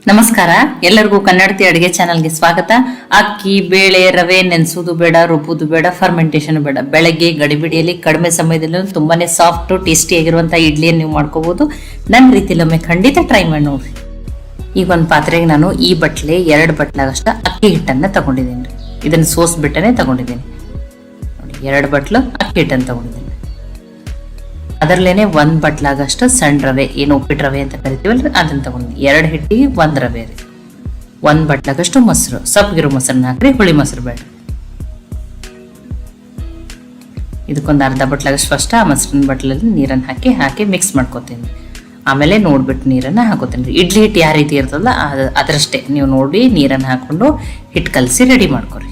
ನಮಸ್ಕಾರ, ಎಲ್ಲರಿಗೂ ಕನ್ನಡತಿ ಅಡುಗೆ ಚಾನಲ್ಗೆ ಸ್ವಾಗತ. ಅಕ್ಕಿ, ಬೇಳೆ, ರವೆ ನೆನೆಸೋದು ಬೇಡ, ರುಬ್ಬೋದು ಬೇಡ, ಫರ್ಮೆಂಟೇಷನ್ ಬೇಡ. ಬೆಳಗ್ಗೆ ಗಡಿಬಿಡಿಯಲ್ಲಿ ಕಡಿಮೆ ಸಮಯದಲ್ಲಿ ತುಂಬಾನೇ ಸಾಫ್ಟ್ ಟೇಸ್ಟಿ ಆಗಿರುವಂತಹ ಇಡ್ಲಿಯನ್ನು ನೀವು ಮಾಡ್ಕೋಬಹುದು. ನನ್ನ ರೀತಿಲೊಮ್ಮೆ ಖಂಡಿತ ಟ್ರೈ ಮಾಡಿ ನೋಡ್ರಿ. ಈಗ ಒಂದು ಪಾತ್ರೆಗೆ ನಾನು ಈ ಬಟ್ಲೆ 2 ಬಟ್ಲಾಗಷ್ಟ ಅಕ್ಕಿ ಹಿಟ್ಟನ್ನ ತಗೊಂಡಿದ್ದೀನಿ. ಇದನ್ನ ಸೋಸ್ಬಿಟ್ಟನೆ ತಗೊಂಡಿದ್ದೀನಿ. ನೋಡಿ, 2 ಬಟ್ಲು ಅಕ್ಕಿ ಹಿಟ್ಟನ್ನು ತಗೊಂಡಿದ್ದೀನಿ. ಅದರಲ್ಲೇನೆ 1 ಬಟ್ಲಾಗಷ್ಟು ಸಣ್ಣ ರವೆ, ಏನು ಉಪ್ಪಿಟ್ಟು ರವೆ ಅಂತ ಕರಿತೀವಲ್ಲ ಅದನ್ನ ತಗೊಂಡು 2 ಹಿಟ್ಟಿಗೆ 1 ರವೆ ರೀ. 1 ಬಟ್ಲಾಗಷ್ಟು ಮೊಸರು, ಸಪ್ಪಗಿರೋ ಮೊಸರನ್ನ ಹಾಕ್ರಿ, ಹುಳಿ ಮೊಸರು ಬೇಡ. ಇದಕ್ಕೊಂದು ಅರ್ಧ ಬಟ್ಲಾಗಷ್ಟು ಫಸ್ಟ್ ಆ ಮೊಸರಿನ ಬಟ್ಲಲ್ಲಿ ನೀರನ್ನು ಹಾಕಿ ಮಿಕ್ಸ್ ಮಾಡ್ಕೋತೀನಿ. ಆಮೇಲೆ ನೋಡ್ಬಿಟ್ಟು ನೀರನ್ನು ಹಾಕೋತೀನಿ. ಇಡ್ಲಿ ಹಿಟ್ಟು ಯಾವ ರೀತಿ ಇರ್ತದಲ್ಲ ಅದರಷ್ಟೇ ನೀವು ನೋಡಿ ನೀರನ್ನು ಹಾಕೊಂಡು ಹಿಟ್ಟು ಕಲಸಿ ರೆಡಿ ಮಾಡ್ಕೊರಿ.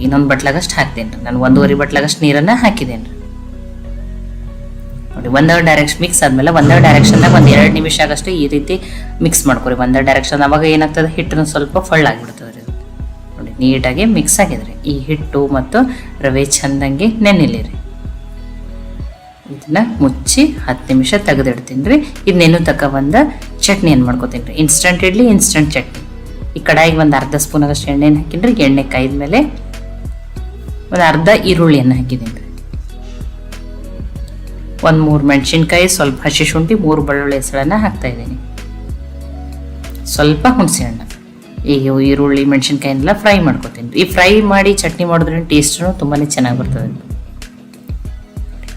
ಇನ್ನೊಂದು ಬಟ್ಲಾಗಷ್ಟು ಹಾಕ್ತೇನೆ ರೀ. ನಾನು 1.5 ಬಟ್ಲಾಗಷ್ಟು ನೀರನ್ನು ಹಾಕಿದ್ದೇನೆ ರೀ. ನೋಡಿ, ಒಂದೇ ಡೈರೆಕ್ಷನ್ ಮಿಕ್ಸ್ ಆದ್ಮೇಲೆ ಒಂದೇ ಡೈರೆಕ್ಷನ್ದಾಗ 1-2 ನಿಮಿಷ ಆಗಷ್ಟು ಈ ರೀತಿ ಮಿಕ್ಸ್ ಮಾಡ್ಕೊರಿ. ಒಂದೇ ಡೈರೆಕ್ಷನ್ ಅವಾಗ ಏನಾಗ್ತದೆ, ಹಿಟ್ಟನ್ನು ಸ್ವಲ್ಪ ಫಳ್ಳಾಗಿಬಿಡ್ತದೆ ರೀ. ನೋಡಿ, ನೀಟಾಗಿ ಮಿಕ್ಸ್ ಆಗಿದ್ರಿ. ಈ ಹಿಟ್ಟು ಮತ್ತು ರವೆ ಚಂದಂಗೆ ನೆನೆಲಿರಿ. ಇದನ್ನ ಮುಚ್ಚಿ 10 ನಿಮಿಷ ತೆಗೆದಿಡ್ತೀನಿ ರೀ. ಇದನ್ನೇನು ಒಂದು ಚಟ್ನಿ ಏನು ಮಾಡ್ಕೋತೀನಿ ರೀ. Instant idli, instant chutney. ಈ ಕಡಾಯಿಗೆ ಒಂದು ಅರ್ಧ ಸ್ಪೂನ್ ಆಗಷ್ಟು ಎಣ್ಣೆನ ಹಾಕಿನ್ರಿ. ಎಣ್ಣೆ ಕಾಯ್ದ್ಮೇಲೆ ಒಂದು ಅರ್ಧ ಈರುಳ್ಳಿಯನ್ನು ಹಾಕಿದ್ದೀನಿ ರೀ. 3 ಮೆಣಸಿನ್ಕಾಯಿ, ಸ್ವಲ್ಪ ಹಸಿ ಶುಂಠಿ, 3 ಬೆಳ್ಳುಳ್ಳಿ ಹೆಸಳನ್ನ ಹಾಕ್ತಾ ಇದ್ದೀನಿ. ಸ್ವಲ್ಪ ಹುಣಸೆ ಹಣ್ಣು. ಈಗ ಈರುಳ್ಳಿ ಮೆಣಸಿನ್ಕಾಯಿನೆಲ್ಲ ಫ್ರೈ ಮಾಡ್ಕೊತೀನಿ. ಈ ಫ್ರೈ ಮಾಡಿ ಚಟ್ನಿ ಮಾಡೋದ್ರಿಂದ ಟೇಸ್ಟು ತುಂಬಾ ಚೆನ್ನಾಗಿ ಬರ್ತದೆ.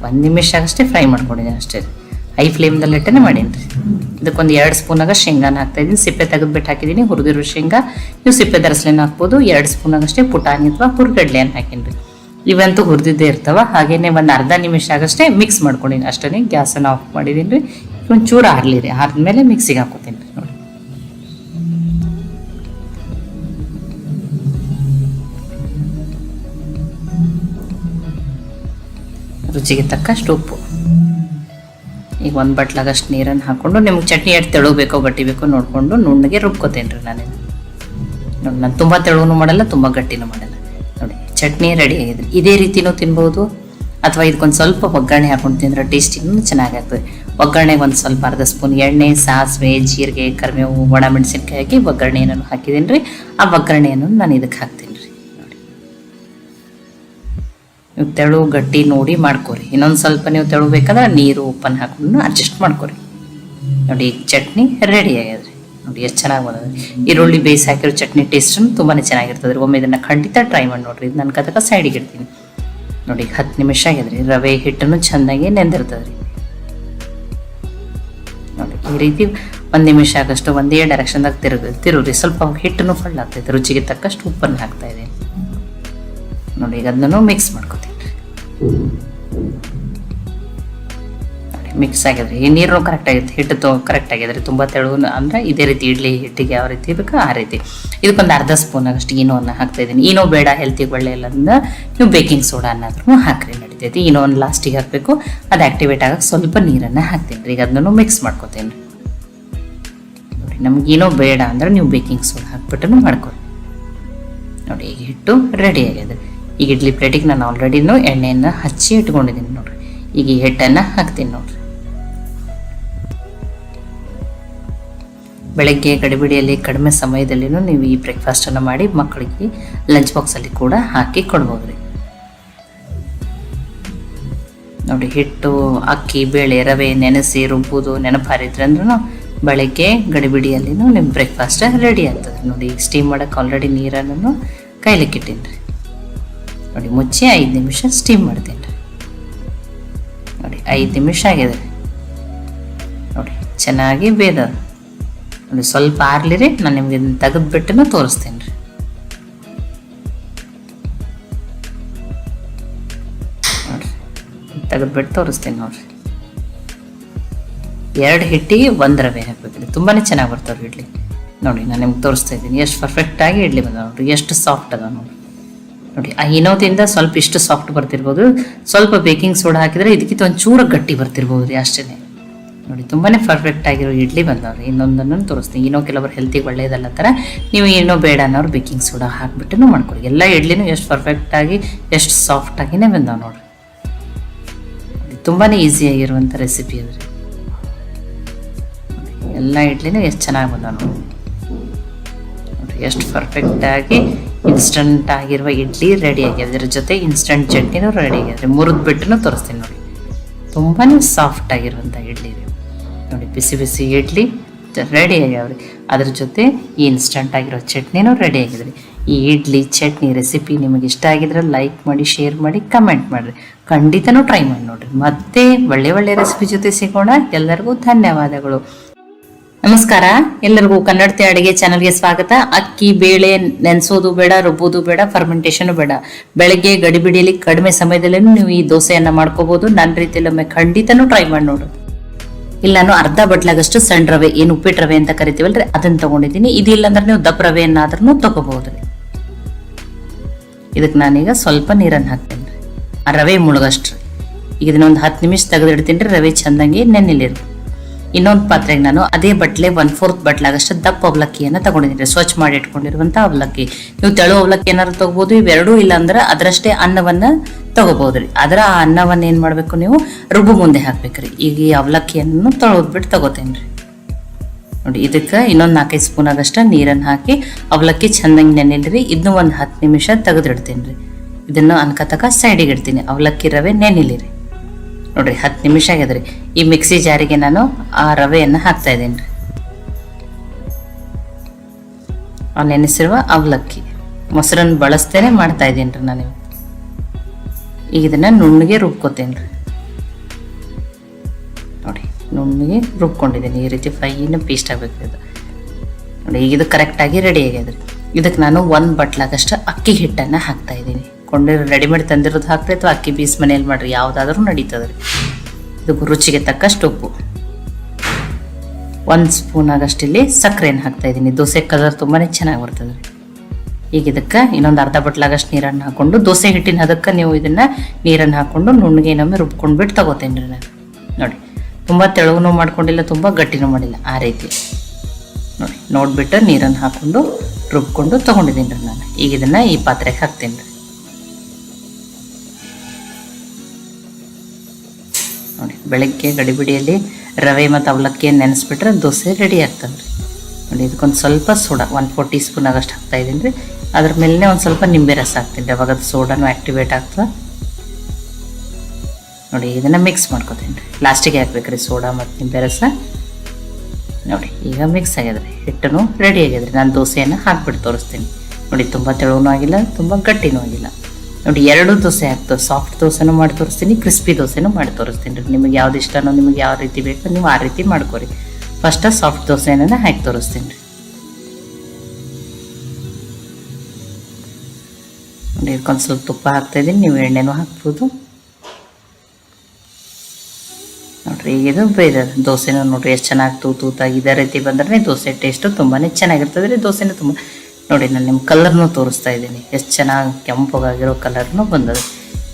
1 ನಿಮಿಷ ಆಗಷ್ಟೇ ಫ್ರೈ ಮಾಡ್ಕೊಂಡಿದ್ದೀನಿ ಅಷ್ಟೇ. ಹೈ ಫ್ಲೇಮ್ದಲ್ಲಿ ಇಟ್ಟನೆ ಮಾಡೀನಿ ರೀ. ಇದಕ್ಕೊಂದು 2 ಸ್ಪೂನಾಗ ಶೇಂಗಾನ ಹಾಕ್ತಾ ಇದ್ದೀನಿ. ಸಿಪ್ಪೆ ತೆಗೆದ್ಬಿಟ್ಟು ಹಾಕಿದ್ದೀನಿ. ಹುರಿದಿರೋ ಶೇಂಗಾ, ನೀವು ಸಿಪ್ಪೆ ದರಸ್ಲೇನ ಹಾಕ್ಬೋದು. 2 ಸ್ಪೂನಾಗಷ್ಟೇ ಪುಟಾಣಿ ಅಥವಾ ಹುರ್ಗಡ್ಲೆಯನ್ನು ಹಾಕೀನಿ ರೀ. ಇವಂತೂ ಹುರಿದಿದ್ದೇ ಇರ್ತಾವ. ಹಾಗೇನೆ ಒಂದು ಅರ್ಧ ನಿಮಿಷ ಆಗಷ್ಟೇ ಮಿಕ್ಸ್ ಮಾಡ್ಕೊಂಡಿನಿ ಅಷ್ಟೇ. ಗ್ಯಾಸನ್ನು ಆಫ್ ಮಾಡಿದ್ದೀನಿ ರೀ. ಒಂಚೂರು ಆರ್ಲಿ ರೀ. ಆದ್ಮೇಲೆ ಮಿಕ್ಸಿಗೆ ಹಾಕೋತೀನಿ ರೀ. ನೋಡಿ, ರುಚಿಗೆ ತಕ್ಕಷ್ಟು ಉಪ್ಪು. ಈಗ 1 ಬಟ್ಲಾಗಷ್ಟು ನೀರನ್ನು ಹಾಕೊಂಡು ನಿಮ್ಗೆ ಚಟ್ನಿ ಎಷ್ಟು ತೆಳು ಬೇಕೋ ಗಟ್ಟಿ ಬೇಕೋ ನೋಡಿಕೊಂಡು ನುಣ್ಣಗೆ ರುಬ್ಕೋತೇನೆ ರೀ. ನಾನು ತುಂಬ ತೆಳುವೂ ಮಾಡಲ್ಲ, ತುಂಬ ಗಟ್ಟಿನೂ ಮಾಡಲ್ಲ. ನೋಡಿ, ಚಟ್ನಿ ರೆಡಿ ಆಗಿದೆ. ಇದೇ ರೀತಿನೂ ತಿನ್ಬೋದು, ಅಥವಾ ಇದಕ್ಕೊಂದು ಸ್ವಲ್ಪ ಒಗ್ಗರಣೆ ಹಾಕೊಂಡು ತಿಂದ್ರೆ ಟೇಸ್ಟಿನೂ ಚೆನ್ನಾಗಾಗ್ತದೆ. ಒಗ್ಗರಣೆಗೆ ಒಂದು ಸ್ವಲ್ಪ ಅರ್ಧ ಸ್ಪೂನ್ ಎಣ್ಣೆ, ಸಾಸಿವೆ, ಜೀರಿಗೆ, ಕರಿಬೇವು, ಒಣ ಮೆಣಸಿನ್ಕಾಯಿ ಹಾಕಿ ಒಗ್ಗರಣೆಯನ್ನು ಹಾಕಿದ್ದೀನಿ ರೀ. ಆ ಒಗ್ಗರಣೆಯನ್ನು ನಾನು ಇದಕ್ಕೆ ಹಾಕ್ತೀನಿ ರೀ. ನೋಡಿ, ನೀವು ತೆಳು ಗಟ್ಟಿ ನೋಡಿ ಮಾಡ್ಕೊರಿ. ಇನ್ನೊಂದು ಸ್ವಲ್ಪ ನೀವು ತೆಳು ಬೇಕಾದ್ರೆ ನೀರು ಉಪ್ಪನ್ನು ಹಾಕೊಂಡು ಅಡ್ಜಸ್ಟ್ ಮಾಡ್ಕೊರಿ. ನೋಡಿ, ಈಗ ಚಟ್ನಿ ರೆಡಿ ಆಗ್ಯದ ರೀ. ನೋಡಿ, ಎಷ್ಟು ಚೆನ್ನಾಗಿ ಬಂದಿದೆ. ಈರುಳ್ಳಿ ಬೇಯಿಸಿ ಹಾಕಿರೋ ಚಟ್ನಿ ಟೇಸ್ಟನ್ನು ತುಂಬಾ ಚೆನ್ನಾಗಿರ್ತದೆ ರೀ. ಒಮ್ಮೆ ಇದನ್ನು ಖಂಡಿತ ಟ್ರೈ ಮಾಡಿ ನೋಡ್ರಿ. ಇದು ನನ್ನ ಕದಕ ಸೈಡಿಗೆ ಇಡ್ತೀನಿ. ನೋಡಿ, 10 ನಿಮಿಷ ಆಗಿದ್ರಿ. ರವೆ ಹಿಟ್ಟನ್ನು ಚೆನ್ನಾಗಿ ನೆಂದಿರ್ತದೆ ರೀ. ನೋಡಿ, ಈ ರೀತಿ 1 ನಿಮಿಷ ಆಗಷ್ಟು ಒಂದೇ ಡೈರೆಕ್ಷನ್ದಾಗ ತಿರುಗ್ರಿ. ಸ್ವಲ್ಪ ಹಿಟ್ಟನ್ನು ಫಳ್ಳಾಗ್ತೈತೆ. ರುಚಿಗೆ ತಕ್ಕಷ್ಟು ಉಪ್ಪನ್ನು ಹಾಕ್ತಾ ಇದ್ದೀನಿ. ನೋಡಿ, ಈಗ ಅದನ್ನು ಮಿಕ್ಸ್ ಮಾಡ್ಕೊತೀನಿ. ಮಿಕ್ಸ್ ಆಗಿದ್ರಿ. ಈ ನೀರು ಕರೆಕ್ಟ್ ಆಗಿರುತ್ತೆ, ಹಿಟ್ಟು ಕರೆಕ್ಟ್ ಆಗಿದ್ರಿ. ತುಂಬ ತೆಳು ಅಂದರೆ ಇದೇ ರೀತಿ ಇಡ್ಲಿ ಹಿಟ್ಟಿಗೆ ಯಾವ ರೀತಿ ಬೇಕೋ ಆ ರೀತಿ. ಇದಕ್ಕೊಂದು ಅರ್ಧ ಸ್ಪೂನ್ ಆಗಷ್ಟು ಈನೋವನ್ನು ಹಾಕ್ತಾ ಇದ್ದೀನಿ. ಈನೋ ಬೇಡ, ಹೆಲ್ತಿಗೆ ಒಳ್ಳೆ ಇಲ್ಲ ಅಂದ್ರೆ ನೀವು ಬೇಕಿಂಗ್ ಸೋಡಾ ಅನ್ನೋದ್ರೂ ಹಾಕ್ರಿ, ನಡೀತೈತಿ. ಈನೋವನ್ನು ಲಾಸ್ಟಿಗೆ ಹಾಕಬೇಕು. ಅದು ಆಕ್ಟಿವೇಟ್ ಆಗಕ್ಕೆ ಸ್ವಲ್ಪ ನೀರನ್ನು ಹಾಕ್ತೀನಿ ರೀ. ಈಗ ಅದನ್ನು ಮಿಕ್ಸ್ ಮಾಡ್ಕೊತೀನಿ. ನೋಡಿ, ನಮ್ಗೆ ಏನೋ ಬೇಡ ಅಂದ್ರೆ ನೀವು ಬೇಕಿಂಗ್ ಸೋಡಾ ಹಾಕ್ಬಿಟ್ಟು ಮಾಡ್ಕೊರಿ. ನೋಡಿ, ಈಗ ಹಿಟ್ಟು ರೆಡಿ ಆಗಿದೆ. ಈಗ ಇಡ್ಲಿ ಪ್ಲೇಟಿಗೆ ನಾನು ಆಲ್ರೆಡಿನೂ ಎಣ್ಣೆಯನ್ನು ಹಚ್ಚಿ ಇಟ್ಕೊಂಡಿದ್ದೀನಿ. ನೋಡಿರಿ, ಈಗ ಈ ಹಿಟ್ಟನ್ನು ಹಾಕ್ತೀನಿ. ನೋಡಿರಿ, ಬೆಳಗ್ಗೆ ಗಡಿಬಿಡಿಯಲ್ಲಿ ಕಡಿಮೆ ಸಮಯದಲ್ಲಿನೂ ನೀವು ಈ ಬ್ರೇಕ್ಫಾಸ್ಟನ್ನು ಮಾಡಿ ಮಕ್ಕಳಿಗೆ ಲಂಚ್ ಬಾಕ್ಸಲ್ಲಿ ಕೂಡ ಹಾಕಿ ಕೊಡ್ಬೋದು ರೀ. ನೋಡಿ, ಹಿಟ್ಟು, ಅಕ್ಕಿ, ಬೇಳೆ, ರವೆ ನೆನೆಸಿ ರುಬ್ಬೋದು ನೆನಪಾರಿದ್ರೆ ಅಂದ್ರೂ ಬೆಳಗ್ಗೆ ಗಡಿಬಿಡಿಯಲ್ಲಿನೂ ನಿಮ್ಮ ಬ್ರೇಕ್ಫಾಸ್ಟ್ ರೆಡಿ ಆಗ್ತದೆ. ನೋಡಿ, ಈಗ ಸ್ಟೀಮ್ ಮಾಡೋಕ್ಕೆ ಆಲ್ರೆಡಿ ನೀರನ್ನು ಕೈಲಿಕ್ಕೆ ಇಟ್ಟೀನಿ ರೀ. ನೋಡಿ, ಮುಚ್ಚಿ 5 ನಿಮಿಷ ಸ್ಟೀಮ್ ಮಾಡ್ತೀನಿ ರೀ. ನೋಡಿ, 5 ನಿಮಿಷ ಆಗಿದೆ. ನೋಡಿ, ಚೆನ್ನಾಗಿ ಬೇದ. ನೋಡಿ, ಸ್ವಲ್ಪ ಆರ್ಲಿರಿ. ನಾನು ನಿಮ್ಗೆ ಇದನ್ನ ತೆಗೆದ್ಬಿಟ್ಟು ತೋರಿಸ್ತೀನಿ ರೀ. ನೋಡಿರಿ, ತೆಗೆದ್ಬಿಟ್ಟು ತೋರಿಸ್ತೀನಿ. ನೋಡಿರಿ, 2 ಹಿಟ್ಟಿಗೆ 1 ರವೆ ಹಾಕ್ಬೇಕ್ರಿ. ತುಂಬಾ ಚೆನ್ನಾಗಿ ಬರ್ತಾವ್ರಿ ಇಡ್ಲಿ. ನೋಡಿ, ನಾನು ನಿಮ್ಗೆ ತೋರಿಸ್ತಾ ಇದ್ದೀನಿ ಎಷ್ಟು ಪರ್ಫೆಕ್ಟಾಗಿ ಇಡ್ಲಿ ಬಂದ. ನೋಡಿರಿ, ಎಷ್ಟು ಸಾಫ್ಟ್ ಅದ. ನೋಡಿ, ಆ ಇನೋದಿಂದ ಸ್ವಲ್ಪ ಇಷ್ಟು ಸಾಫ್ಟ್ ಬರ್ತಿರ್ಬೋದು. ಸ್ವಲ್ಪ ಬೇಕಿಂಗ್ ಸೋಡಾ ಹಾಕಿದರೆ ಇದಕ್ಕಿಂತ ಒಂಚೂರು ಗಟ್ಟಿ ಬರ್ತಿರ್ಬೋದು ರೀ, ಅಷ್ಟೇ. ನೋಡಿ, ತುಂಬಾ ಪರ್ಫೆಕ್ಟ್ ಆಗಿರೋ ಇಡ್ಲಿ ಬಂದವ್ರಿ. ಇನ್ನೊಂದನ್ನು ತೋರಿಸ್ತೀನಿ. ಏನೋ ಕೆಲವರು ಹೆಲ್ತಿಗೆ ಒಳ್ಳೆಯದಲ್ಲ ಥರ, ನೀವು ಏನೋ ಬೇಡ ಅನ್ನೋರು ಬೇಕಿಂಗ್ ಸೋಡಾ ಹಾಕ್ಬಿಟ್ಟು ಮಾಡ್ಕೊಡಿ. ಎಲ್ಲ ಇಡ್ಲಿನೂ ಎಷ್ಟು ಪರ್ಫೆಕ್ಟಾಗಿ ಎಷ್ಟು ಸಾಫ್ಟಾಗಿನೇ ಬಂದಾವೆ ನೋಡಿರಿ. ತುಂಬಾ ಈಸಿಯಾಗಿರುವಂಥ ರೆಸಿಪಿ ಅದು ರೀ. ಎಲ್ಲ ಇಡ್ಲಿನೂ ಎಷ್ಟು ಚೆನ್ನಾಗಿ ಬಂದಾವೆ ನೋಡಿ. ನೋಡಿರಿ ಎಷ್ಟು ಪರ್ಫೆಕ್ಟಾಗಿ ಇನ್ಸ್ಟಂಟ್ ಆಗಿರುವ ಇಡ್ಲಿ ರೆಡಿ ಆಗಿದೆ. ಅದ್ರ ಜೊತೆ ಇನ್ಸ್ಟಂಟ್ ಚಟ್ನಿನೂ ರೆಡಿ ಆಗಿದೆ. ಮುರಿದು ಬಿಟ್ಟು ತೋರಿಸ್ತೀನಿ ನೋಡಿ. ತುಂಬಾ ಸಾಫ್ಟ್ ಆಗಿರುವಂಥ ಇಡ್ಲಿ ರೀ ನೋಡಿ. ಬಿಸಿ ಬಿಸಿ ಇಡ್ಲಿ ರೆಡಿ ಆಗ್ಯಾವ್ರಿ. ಅದ್ರ ಜೊತೆ ಈ ಇನ್ಸ್ಟಂಟ್ ಆಗಿರೋ ಚಟ್ನಿನೂ ರೆಡಿ ಆಗಿದೆ ರೀ. ಈ ಇಡ್ಲಿ ಚಟ್ನಿ ರೆಸಿಪಿ ನಿಮಗೆ ಇಷ್ಟ ಆಗಿದ್ರೆ ಲೈಕ್ ಮಾಡಿ, ಶೇರ್ ಮಾಡಿ, ಕಮೆಂಟ್ ಮಾಡಿರಿ. ಖಂಡಿತನೂ ಟ್ರೈ ಮಾಡಿ ನೋಡಿರಿ. ಮತ್ತೆ ಒಳ್ಳೆ ರೆಸಿಪಿ ಜೊತೆ ಸಿಗೋಣ. ಎಲ್ಲರಿಗೂ ಧನ್ಯವಾದಗಳು. ನಮಸ್ಕಾರ. ಎಲ್ಲರಿಗೂ ಕನ್ನಡತಿ ಅಡುಗೆ ಚಾನಲ್ಗೆ ಸ್ವಾಗತ. ಅಕ್ಕಿ ಬೇಳೆ ನೆನೆಸೋದು ಬೇಡ, ರುಬ್ಬೋದು ಬೇಡ, ಫರ್ಮೆಂಟೇಷನ್ ಬೇಡ. ಬೆಳಗ್ಗೆ ಗಡಿಬಿಡಿಯಲ್ಲಿ ಕಡಿಮೆ ಸಮಯದಲ್ಲೇ ನೀವು ಈ ದೋಸೆಯನ್ನ ಮಾಡ್ಕೋಬಹುದು. ನನ್ನ ರೀತಿಯಲ್ಲಿ ಒಮ್ಮೆ ಖಂಡಿತನೂ ಟ್ರೈ ಮಾಡಿ ನೋಡ್ರಿ. ಇಲ್ಲಿ ನಾನು ಅರ್ಧ ಬಟ್ಲಾಗಷ್ಟು ಸಣ್ಣ ರವೆ, ಏನು ಉಪ್ಪಿಟ್ಟು ರವೆ ಅಂತ ಕರಿತೀವಲ್ರಿ, ಅದನ್ನ ತಗೊಂಡಿದ್ದೀನಿ. ಇದಿಲ್ಲ ಅಂದ್ರೆ ನೀವು ದಪ್ಪ ರವೆಯನ್ನಾದ್ರೂ ತಗೋಬಹುದ್ರಿ. ಇದಕ್ಕೆ ನಾನೀಗ ಸ್ವಲ್ಪ ನೀರನ್ನು ಹಾಕ್ತೇನೆ ರೀ. ಆ ರವೆ ಮುಳುಗಷ್ಟ್ರಿ. ಈಗ ಇದನ್ನೊಂದು 10 ನಿಮಿಷ ತೆಗೆದಿಡ್ತೀನಿ ರೀ. ರವೆ ಚಂದಂಗೆ ನೆನೆಲಿರಿ. ಇನ್ನೊಂದು ಪಾತ್ರೆಗೆ ನಾನು ಅದೇ ಬಟ್ಲೆ 1/4 ಬಟ್ಲಾಗಷ್ಟು ದಪ್ಪ ಅವಲಕ್ಕಿಯನ್ನು ತಗೊಂಡಿದ್ದೀನಿ. ಸ್ವಚ್ಛ ಮಾಡಿ ಇಟ್ಕೊಂಡಿರುವಂತ ಅವಲಕ್ಕಿ. ನೀವು ತೆಳು ಅವಲಕ್ಕಿ ಏನಾದ್ರು ತಗೋಬಹುದು. ಇವೆರಡೂ ಇಲ್ಲ ಅಂದ್ರೆ ಅದರಷ್ಟೇ ಅನ್ನವನ್ನ ತಗೋಬಹುದ್ರಿ. ಅದರ ಆ ಅನ್ನವನ್ನ ಏನ್ ಮಾಡ್ಬೇಕು, ನೀವು ರುಬ್ಬು ಮುಂದೆ ಹಾಕ್ಬೇಕ್ರಿ. ಈಗ ಈ ಅವಲಕ್ಕಿಯನ್ನು ತೊಳೆದ್ಬಿಟ್ಟು ತಗೋತೇನ್ರಿ ನೋಡಿ. ಇದಕ್ಕೆ ಇನ್ನೊಂದು 4-5 ಸ್ಪೂನ್ ಆಗಷ್ಟ ನೀರನ್ನು ಹಾಕಿ ಅವಲಕ್ಕಿ ಚಂದಂಗೆ ನೆನೆಲ್ರಿ. ಇದನ್ನು ಒಂದು 10 ನಿಮಿಷ ತೆಗೆದಿಡ್ತೀನಿ ರೀ. ಇದನ್ನು ಅನ್ಕತಕ ಸೈಡಿಗೆ ಇಡ್ತೀನಿ. ಅವಲಕ್ಕಿ ರವೆ ನೆನೆಲಿರಿ ನೋಡ್ರಿ. 10 ನಿಮಿಷ ಆಗ್ಯದ್ರಿ. ಈ ಮಿಕ್ಸಿ ಜಾರಿಗೆ ನಾನು ಆ ರವೆಯನ್ನು ಹಾಕ್ತಾ ಇದ್ದೇನೆ ರೀ. ಆ ನೆನೆಸಿರುವ ಅವಲಕ್ಕಿ ಮೊಸರನ್ನು ಬಳಸ್ತೇನೆ ಮಾಡ್ತಾ ಇದ್ದೀನಿ ರೀ ನಾನು. ಈಗ ಇದನ್ನ ನುಣ್ಣಗೆ ರುಬ್ಕೋತೇನೆ ರೀ ನೋಡಿ. ನುಣ್ಣಗೆ ರುಬ್ಕೊಂಡಿದ್ದೀನಿ. ಈ ರೀತಿ ಫೈನ್ ಪೇಸ್ಟ್ ಆಗಬೇಕು ಇದು ನೋಡಿ. ಈಗ ಇದು ಕರೆಕ್ಟಾಗಿ ರೆಡಿ ಆಗ್ಯದ್ರಿ. ಇದಕ್ಕೆ ನಾನು 1 ಬಟ್ಲಾಗಷ್ಟು ಅಕ್ಕಿ ಹಿಟ್ಟನ್ನು ಹಾಕ್ತಾ ಇದ್ದೀನಿ. ರೆಡಿಮೇಡ್ ತಂದಿರೋದು ಹಾಕ್ರಿ ಅಥವಾ ಅಕ್ಕಿ ಬೀಸ್ ಮನೇಲಿ ಮಾಡ್ರಿ, ಯಾವುದಾದ್ರೂ ನಡೀತದ್ರಿ. ಇದಕ್ಕೆ ರುಚಿಗೆ ತಕ್ಕಷ್ಟು ಉಪ್ಪು, 1 ಸ್ಪೂನ್ ಆಗಷ್ಟು ಇಲ್ಲಿ ಸಕ್ಕರೆಯನ್ನು ಹಾಕ್ತಾ ಇದ್ದೀನಿ. ದೋಸೆ ಕಲರ್ ತುಂಬಾನೇ ಚೆನ್ನಾಗಿ ಬರ್ತದೆ. ಈಗ ಇದಕ್ಕೆ ಇನ್ನೊಂದು ಅರ್ಧ ಬಟ್ಲಾಗಷ್ಟು ನೀರನ್ನು ಹಾಕೊಂಡು, ದೋಸೆ ಹಿಟ್ಟಿನ ಅದಕ್ಕೆ ನೀವು ಇದನ್ನ ನೀರನ್ನು ಹಾಕೊಂಡು ನುಣ್ಣಗೆ ಇನ್ನೊಮ್ಮೆ ರುಬ್ಕೊಂಡ್ಬಿಟ್ಟು ತಗೋತೇನೆ ರೀ ನಾನು ನೋಡಿ. ತುಂಬ ತೆಳುವೂ ಮಾಡ್ಕೊಂಡಿಲ್ಲ, ತುಂಬ ಗಟ್ಟಿನೂ ಮಾಡಿಲ್ಲ, ಆ ರೀತಿ ನೋಡಿ. ನೋಡ್ಬಿಟ್ಟು ನೀರನ್ನು ಹಾಕೊಂಡು ರುಬ್ಕೊಂಡು ತಗೊಂಡಿದ್ದೀನಿ ರೀ ನಾನು. ಈಗ ಇದನ್ನ ಈ ಪಾತ್ರೆಗೆ ಹಾಕ್ತೇನೆ ರೀ ನೋಡಿ. ಬೆಳಗ್ಗೆ ಗಡಿಬಿಡಿಯಲ್ಲಿ ರವೆ ಮತ್ತು ಅವಲಕ್ಕಿಯನ್ನು ನೆನೆಸ್ಬಿಟ್ರೆ ದೋಸೆ ರೆಡಿ ಆಗ್ತದೆ ರೀ ನೋಡಿ. ಇದಕ್ಕೊಂದು ಸ್ವಲ್ಪ ಸೋಡಾ 1/4 ಟೀ ಸ್ಪೂನ್ ಆಗಷ್ಟು ಹಾಕ್ತಾ ಇದ್ದೀನಿ ರೀ. ಅದ್ರ ಮೇಲೆ ಒಂದು ಸ್ವಲ್ಪ ನಿಂಬೆ ರಸ ಹಾಕ್ತೀನಿ ರೀ. ಅವಾಗ ಅದು ಸೋಡಾನು ಆಕ್ಟಿವೇಟ್ ಆಗ್ತದೆ ನೋಡಿ. ಇದನ್ನು ಮಿಕ್ಸ್ ಮಾಡ್ಕೊತೀನಿ ರೀ. ಲಾಸ್ಟಿಗೆ ಹಾಕ್ಬೇಕ್ರಿ ಸೋಡಾ ಮತ್ತು ನಿಂಬೆ ರಸ ನೋಡಿ. ಈಗ ಮಿಕ್ಸ್ ಆಗ್ಯದ್ರಿ. ಹಿಟ್ಟನು ರೆಡಿ ಆಗ್ಯದ್ರಿ. ನಾನು ದೋಸೆಯನ್ನು ಹಾಕ್ಬಿಟ್ಟು ತೋರಿಸ್ತೀನಿ ನೋಡಿ. ತುಂಬ ತೆಳುವೂ ಆಗಿಲ್ಲ, ತುಂಬ ಗಟ್ಟಿನೂ ಆಗಿಲ್ಲ ನೋಡಿ. 2 ದೋಸೆ ಆಗ್ತವೆ. ಸಾಫ್ಟ್ ದೋಸೆನೂ ಮಾಡಿ ತೋರಿಸ್ತೀನಿ, ಕ್ರಿಸ್ಪಿ ದೋಸೆನೂ ಮಾಡಿ ತೋರಿಸ್ತೀನಿ ರೀ. ನಿಮಗೆ ಯಾವ್ದು ಇಷ್ಟನೋ, ನಿಮಗೆ ಯಾವ ರೀತಿ ಬೇಕೋ ನೀವು ಆ ರೀತಿ ಮಾಡ್ಕೊರಿ. ಫಸ್ಟ್ ಸಾಫ್ಟ್ ದೋಸೆನ ಹಾಕಿ ತೋರಿಸ್ತೀನಿ ರೀ ನೋಡಿ. ಇದಕ್ಕೊಂದು ಸ್ವಲ್ಪ ತುಪ್ಪ ಹಾಕ್ತಾ ಇದ್ದೀನಿ. ನೀವು ಎಣ್ಣೆನೂ ಹಾಕ್ಬೋದು ನೋಡ್ರಿ. ಈಗ ಇದು ಬೇರೆ ದೋಸೆನೂ ನೋಡ್ರಿ ಎಷ್ಟು ಚೆನ್ನಾಗಿ ತೂತಾಗಿ ಇದೇ ರೀತಿ ಬಂದ್ರೆ ದೋಸೆ ಟೇಸ್ಟು ತುಂಬಾ ಚೆನ್ನಾಗಿರ್ತದೆ ರೀ. ದೋಸೆನೂ ತುಂಬ ನೋಡಿ. ನಾನು ನಿಮ್ಮ ಕಲರ್ನು ತೋರಿಸ್ತಾ ಇದ್ದೀನಿ. ಎಷ್ಟು ಚೆನ್ನಾಗಿ ಕೆಂಪಗಾಗಿರೋ ಕಲರ್ನು ಬಂದದ.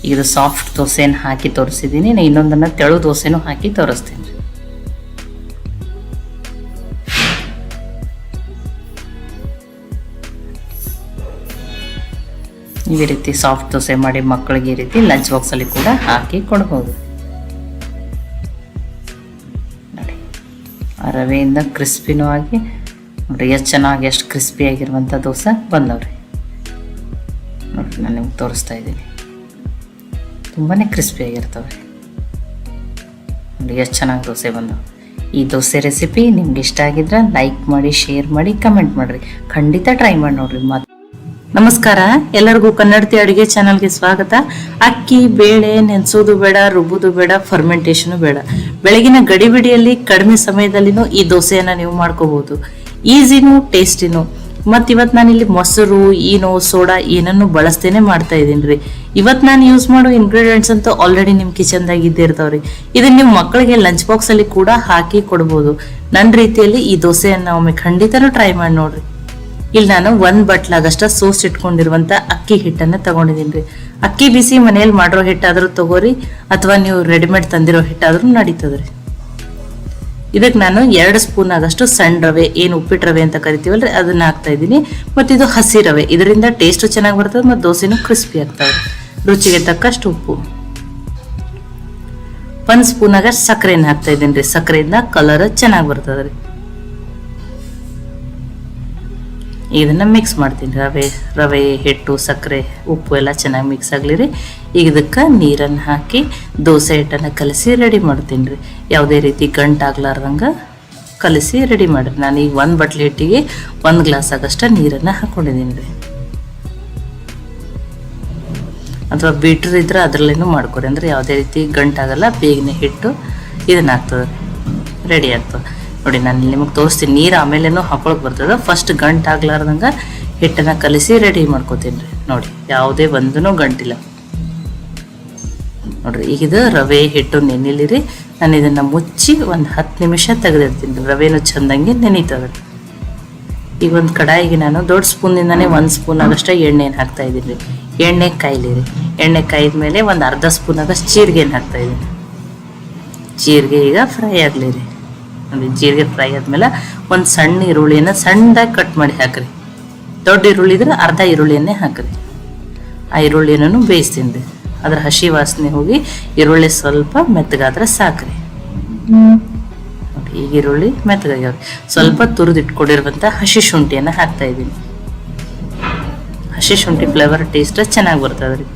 ಈಗ ಇದು ಸಾಫ್ಟ್ ದೋಸೆನ ಹಾಕಿ ತೋರಿಸಿದ್ದೀನಿ. ನಾನು ಇನ್ನೊಂದನ್ನು ತೆಳು ದೋಸೆನೂ ಹಾಕಿ ತೋರಿಸ್ತೀನಿ ರೀ. ಈ ರೀತಿ ಸಾಫ್ಟ್ ದೋಸೆ ಮಾಡಿ ಮಕ್ಕಳಿಗೆ ಈ ರೀತಿ ಲಂಚ್ ಬಾಕ್ಸಲ್ಲಿ ಕೂಡ ಹಾಕಿ ಕೊಡ್ಬೋದು ನೋಡಿ. ಆ ರವೆಯಿಂದ ಕ್ರಿಸ್ಪಿನೂ ಆಗಿ ನೋಡಿರಿ ಎಷ್ಟು ಚೆನ್ನಾಗಿ, ಎಷ್ಟು ಕ್ರಿಸ್ಪಿ ಆಗಿರುವಂಥ ದೋಸೆ ಬಂದವ್ರಿ ನೋಡಿರಿ. ನಾನು ನಿಮ್ಗೆ ತೋರಿಸ್ತಾ ಇದ್ದೀನಿ. ತುಂಬಾ ಕ್ರಿಸ್ಪಿ ಆಗಿರ್ತವೆ ನೋಡಿ. ಎಷ್ಟು ಚೆನ್ನಾಗಿ ದೋಸೆ ಬಂದವು. ಈ ದೋಸೆ ರೆಸಿಪಿ ನಿಮ್ಗೆ ಇಷ್ಟ ಆಗಿದ್ರೆ ಲೈಕ್ ಮಾಡಿ, ಶೇರ್ ಮಾಡಿ, ಕಮೆಂಟ್ ಮಾಡಿರಿ. ಖಂಡಿತ ಟ್ರೈ ಮಾಡಿ ನೋಡ್ರಿ. ನಮಸ್ಕಾರ. ಎಲ್ಲರಿಗೂ ಕನ್ನಡತಿ ಅಡುಗೆ ಚಾನಲ್ಗೆ ಸ್ವಾಗತ. ಅಕ್ಕಿ ಬೇಳೆ ನೆನೆಸೋದು ಬೇಡ, ರುಬ್ಬೋದು ಬೇಡ, ಫರ್ಮೆಂಟೇಷನು ಬೇಡ. ಬೆಳಗಿನ ಗಡಿಬಿಡಿಯಲ್ಲಿ ಕಡಿಮೆ ಸಮಯದಲ್ಲಿನೂ ಈ ದೋಸೆಯನ್ನು ನೀವು ಮಾಡ್ಕೋಬಹುದು. ಈಸಿನೂ ಟೇಸ್ಟಿನೂ. ಮತ್ತು ಇವತ್ತು ನಾನಿಲ್ಲಿ ಮೊಸರು, ಈನೋ, ಸೋಡಾ ಏನನ್ನು ಬಳಸ್ತೇನೆ ಮಾಡ್ತಾ ಇದ್ದೀನಿ ರೀ. ಇವತ್ತು ನಾನು ಯೂಸ್ ಮಾಡೋ ಇಂಗ್ರೀಡಿಯೆಂಟ್ಸ್ ಅಂತೂ ಆಲ್ರೆಡಿ ನಿಮ್ಮ ಕಿಚನ್ದಾಗ ಇದ್ದೇ ಇರ್ತಾವ್ರಿ. ಇದನ್ನ ನೀವು ಮಕ್ಕಳಿಗೆ ಲಂಚ್ ಬಾಕ್ಸಲ್ಲಿ ಕೂಡ ಹಾಕಿ ಕೊಡ್ಬೋದು. ನನ್ನ ರೀತಿಯಲ್ಲಿ ಈ ದೋಸೆಯನ್ನು ಒಮ್ಮೆ ಖಂಡಿತನೂ ಟ್ರೈ ಮಾಡಿ ನೋಡ್ರಿ. ಇಲ್ಲಿ ನಾನು 1 ಬಟ್ಲಾಗಷ್ಟ ಸೋಸ್ ಇಟ್ಕೊಂಡಿರುವಂತ ಅಕ್ಕಿ ಹಿಟ್ಟನ್ನು ತಗೊಂಡಿದ್ದೀನಿ ರೀ. ಅಕ್ಕಿ ಬಿಸಿ ಮನೆಯಲ್ಲಿ ಮಾಡಿರೋ ಹಿಟ್ಟಾದ್ರೂ ತಗೋರಿ, ಅಥವಾ ನೀವು ರೆಡಿಮೇಡ್ ತಂದಿರೋ ಹಿಟ್ಟಾದ್ರೂ ನಡೀತದ್ರಿ. ಇದಕ್ಕೆ ನಾನು 2 ಸ್ಪೂನ್ ಆಗಷ್ಟು ಸಣ್ಣ ರವೆ, ಏನು ಉಪ್ಪಿಟ್ಟು ರವೆ ಅಂತ ಕರಿತೀವಲ್ರಿ, ಅದನ್ನ ಹಾಕ್ತಾ ಇದ್ದೀನಿ. ಮತ್ತು ಇದು ಹಸಿ ರವೆ, ಇದರಿಂದ ಟೇಸ್ಟು ಚೆನ್ನಾಗಿ ಬರ್ತದೆ ಮತ್ತು ದೋಸೆನೂ ಕ್ರಿಸ್ಪಿ ಆಗ್ತಾವೆ. ರುಚಿಗೆ ತಕ್ಕಷ್ಟು ಉಪ್ಪು, 1 ಸ್ಪೂನ್ ಆಗಷ್ಟು ಸಕ್ಕರೆಯನ್ನು ಹಾಕ್ತಾ ಇದ್ದೀನಿ ರೀ. ಸಕ್ಕರೆಯಿಂದ ಕಲರ್ ಚೆನ್ನಾಗಿ ಬರ್ತದೆ ರೀ. ಇದನ್ನು ಮಿಕ್ಸ್ ಮಾಡ್ತೀನಿ. ರವೆ ಹಿಟ್ಟು ಸಕ್ಕರೆ ಉಪ್ಪು ಎಲ್ಲ ಚೆನ್ನಾಗಿ ಮಿಕ್ಸ್ ಆಗಲಿ ರೀ. ಈಗ ಇದಕ್ಕೆ ನೀರನ್ನು ಹಾಕಿ ದೋಸೆ ಹಿಟ್ಟನ್ನು ಕಲಸಿ ರೆಡಿ ಮಾಡ್ತೀನಿ ರೀ. ಯಾವುದೇ ರೀತಿ ಗಂಟಾಗ್ಲಾರ್ದಂಗೆ ಕಲಸಿ ರೆಡಿ ಮಾಡಿರಿ. ನಾನೀಗ 1 ಬಟ್ಲು ಹಿಟ್ಟಿಗೆ 1 ಗ್ಲಾಸ್ ಆಗಷ್ಟು ನೀರನ್ನು ಹಾಕ್ಕೊಂಡಿದ್ದೀನಿ ರೀ. ಅಥವಾ ಬೀಟ್ರ್ ಇದ್ರೆ ಅದರಲ್ಲೇನೂ ಮಾಡ್ಕೊರಿ, ಅಂದರೆ ಯಾವುದೇ ರೀತಿ ಗಂಟಾಗಲ್ಲ, ಬೇಗನೆ ಹಿಟ್ಟು ಇದನ್ನು ಆಗ್ತದೆ, ರೆಡಿ ಆಗ್ತದೆ ನೋಡಿ. ನಾನು ನಿಮಗೆ ತೋರಿಸ್ತೀನಿ. ನೀರು ಆಮೇಲೇನೂ ಹಾಕೊಳಕ್ಕೆ ಬರ್ತದೆ. ಫಸ್ಟ್ ಗಂಟಾಗ್ಲಾರ್ದಂಗೆ ಹಿಟ್ಟನ್ನು ಕಲಿಸಿ ರೆಡಿ ಮಾಡ್ಕೊತೀನಿ ರೀ. ನೋಡಿ ಯಾವುದೇ ಒಂದೂ ಗಂಟಿಲ್ಲ ನೋಡಿರಿ. ಈಗ ಇದು ರವೆ ಹಿಟ್ಟು ನೆನಿಲಿ ರೀ. ನಾನು ಇದನ್ನು ಮುಚ್ಚಿ ಒಂದು 10 ನಿಮಿಷ ತೆಗೆದಿರ್ತೀನಿ ರೀ. ರವೆನೂ ಚೆಂದಂಗೆ ನೆನೀತದೆ. ಈಗ ಒಂದು ಕಡಾಯಿಗೆ ನಾನು ದೊಡ್ಡ ಸ್ಪೂನಿಂದನೇ 1 ಸ್ಪೂನ್ ಆಗಷ್ಟು ಎಣ್ಣೆಯನ್ನು ಹಾಕ್ತಾಯಿದ್ದೀನಿ ರೀ. ಎಣ್ಣೆ ಕಾಯ್ಲಿ ರೀ. ಎಣ್ಣೆ ಕಾಯ್ದ ಮೇಲೆ ಒಂದು ಅರ್ಧ ಸ್ಪೂನ್ ಆಗಷ್ಟು ಜೀರಿಗೆಯನ್ನು ಹಾಕ್ತಾಯಿದ್ದೀನಿ. ಜೀರಿಗೆ ಈಗ ಫ್ರೈ ಆಗಲಿ ರೀ. ನೋಡಿ ಜೀರಿಗೆ ಫ್ರೈ ಆದಮೇಲೆ ಒಂದು ಸಣ್ಣ ಈರುಳ್ಳಿಯನ್ನು ಸಣ್ಣದಾಗಿ ಕಟ್ ಮಾಡಿ ಹಾಕಿರಿ. ದೊಡ್ಡ ಈರುಳ್ಳಿ ಇದ್ರೆ ಅರ್ಧ ಈರುಳ್ಳಿಯನ್ನೇ ಹಾಕಿರಿ. ಆ ಈರುಳ್ಳಿಯನ್ನು ಬೇಯಿಸ್ತೀನಿ ರೀ. ಅದ್ರ ಹಸಿ ವಾಸನೆ ಹೋಗಿ ಈರುಳ್ಳಿ ಸ್ವಲ್ಪ ಮೆತ್ತಗಾದ್ರೆ ಸಾಕ್ರಿ. ನೋಡಿ ಈಗ ಈರುಳ್ಳಿ ಮೆತ್ತಗಾಗ್ಯಾವ್ರಿ. ಸ್ವಲ್ಪ ತುರಿದಿಟ್ಕೊಂಡಿರುವಂಥ ಹಸಿ ಶುಂಠಿಯನ್ನು ಹಾಕ್ತಾಯಿದ್ದೀನಿ. ಹಸಿ ಶುಂಠಿ ಫ್ಲೇವರ್ ಟೇಸ್ಟ್ ಚೆನ್ನಾಗಿ ಬರ್ತದೆ ರೀ.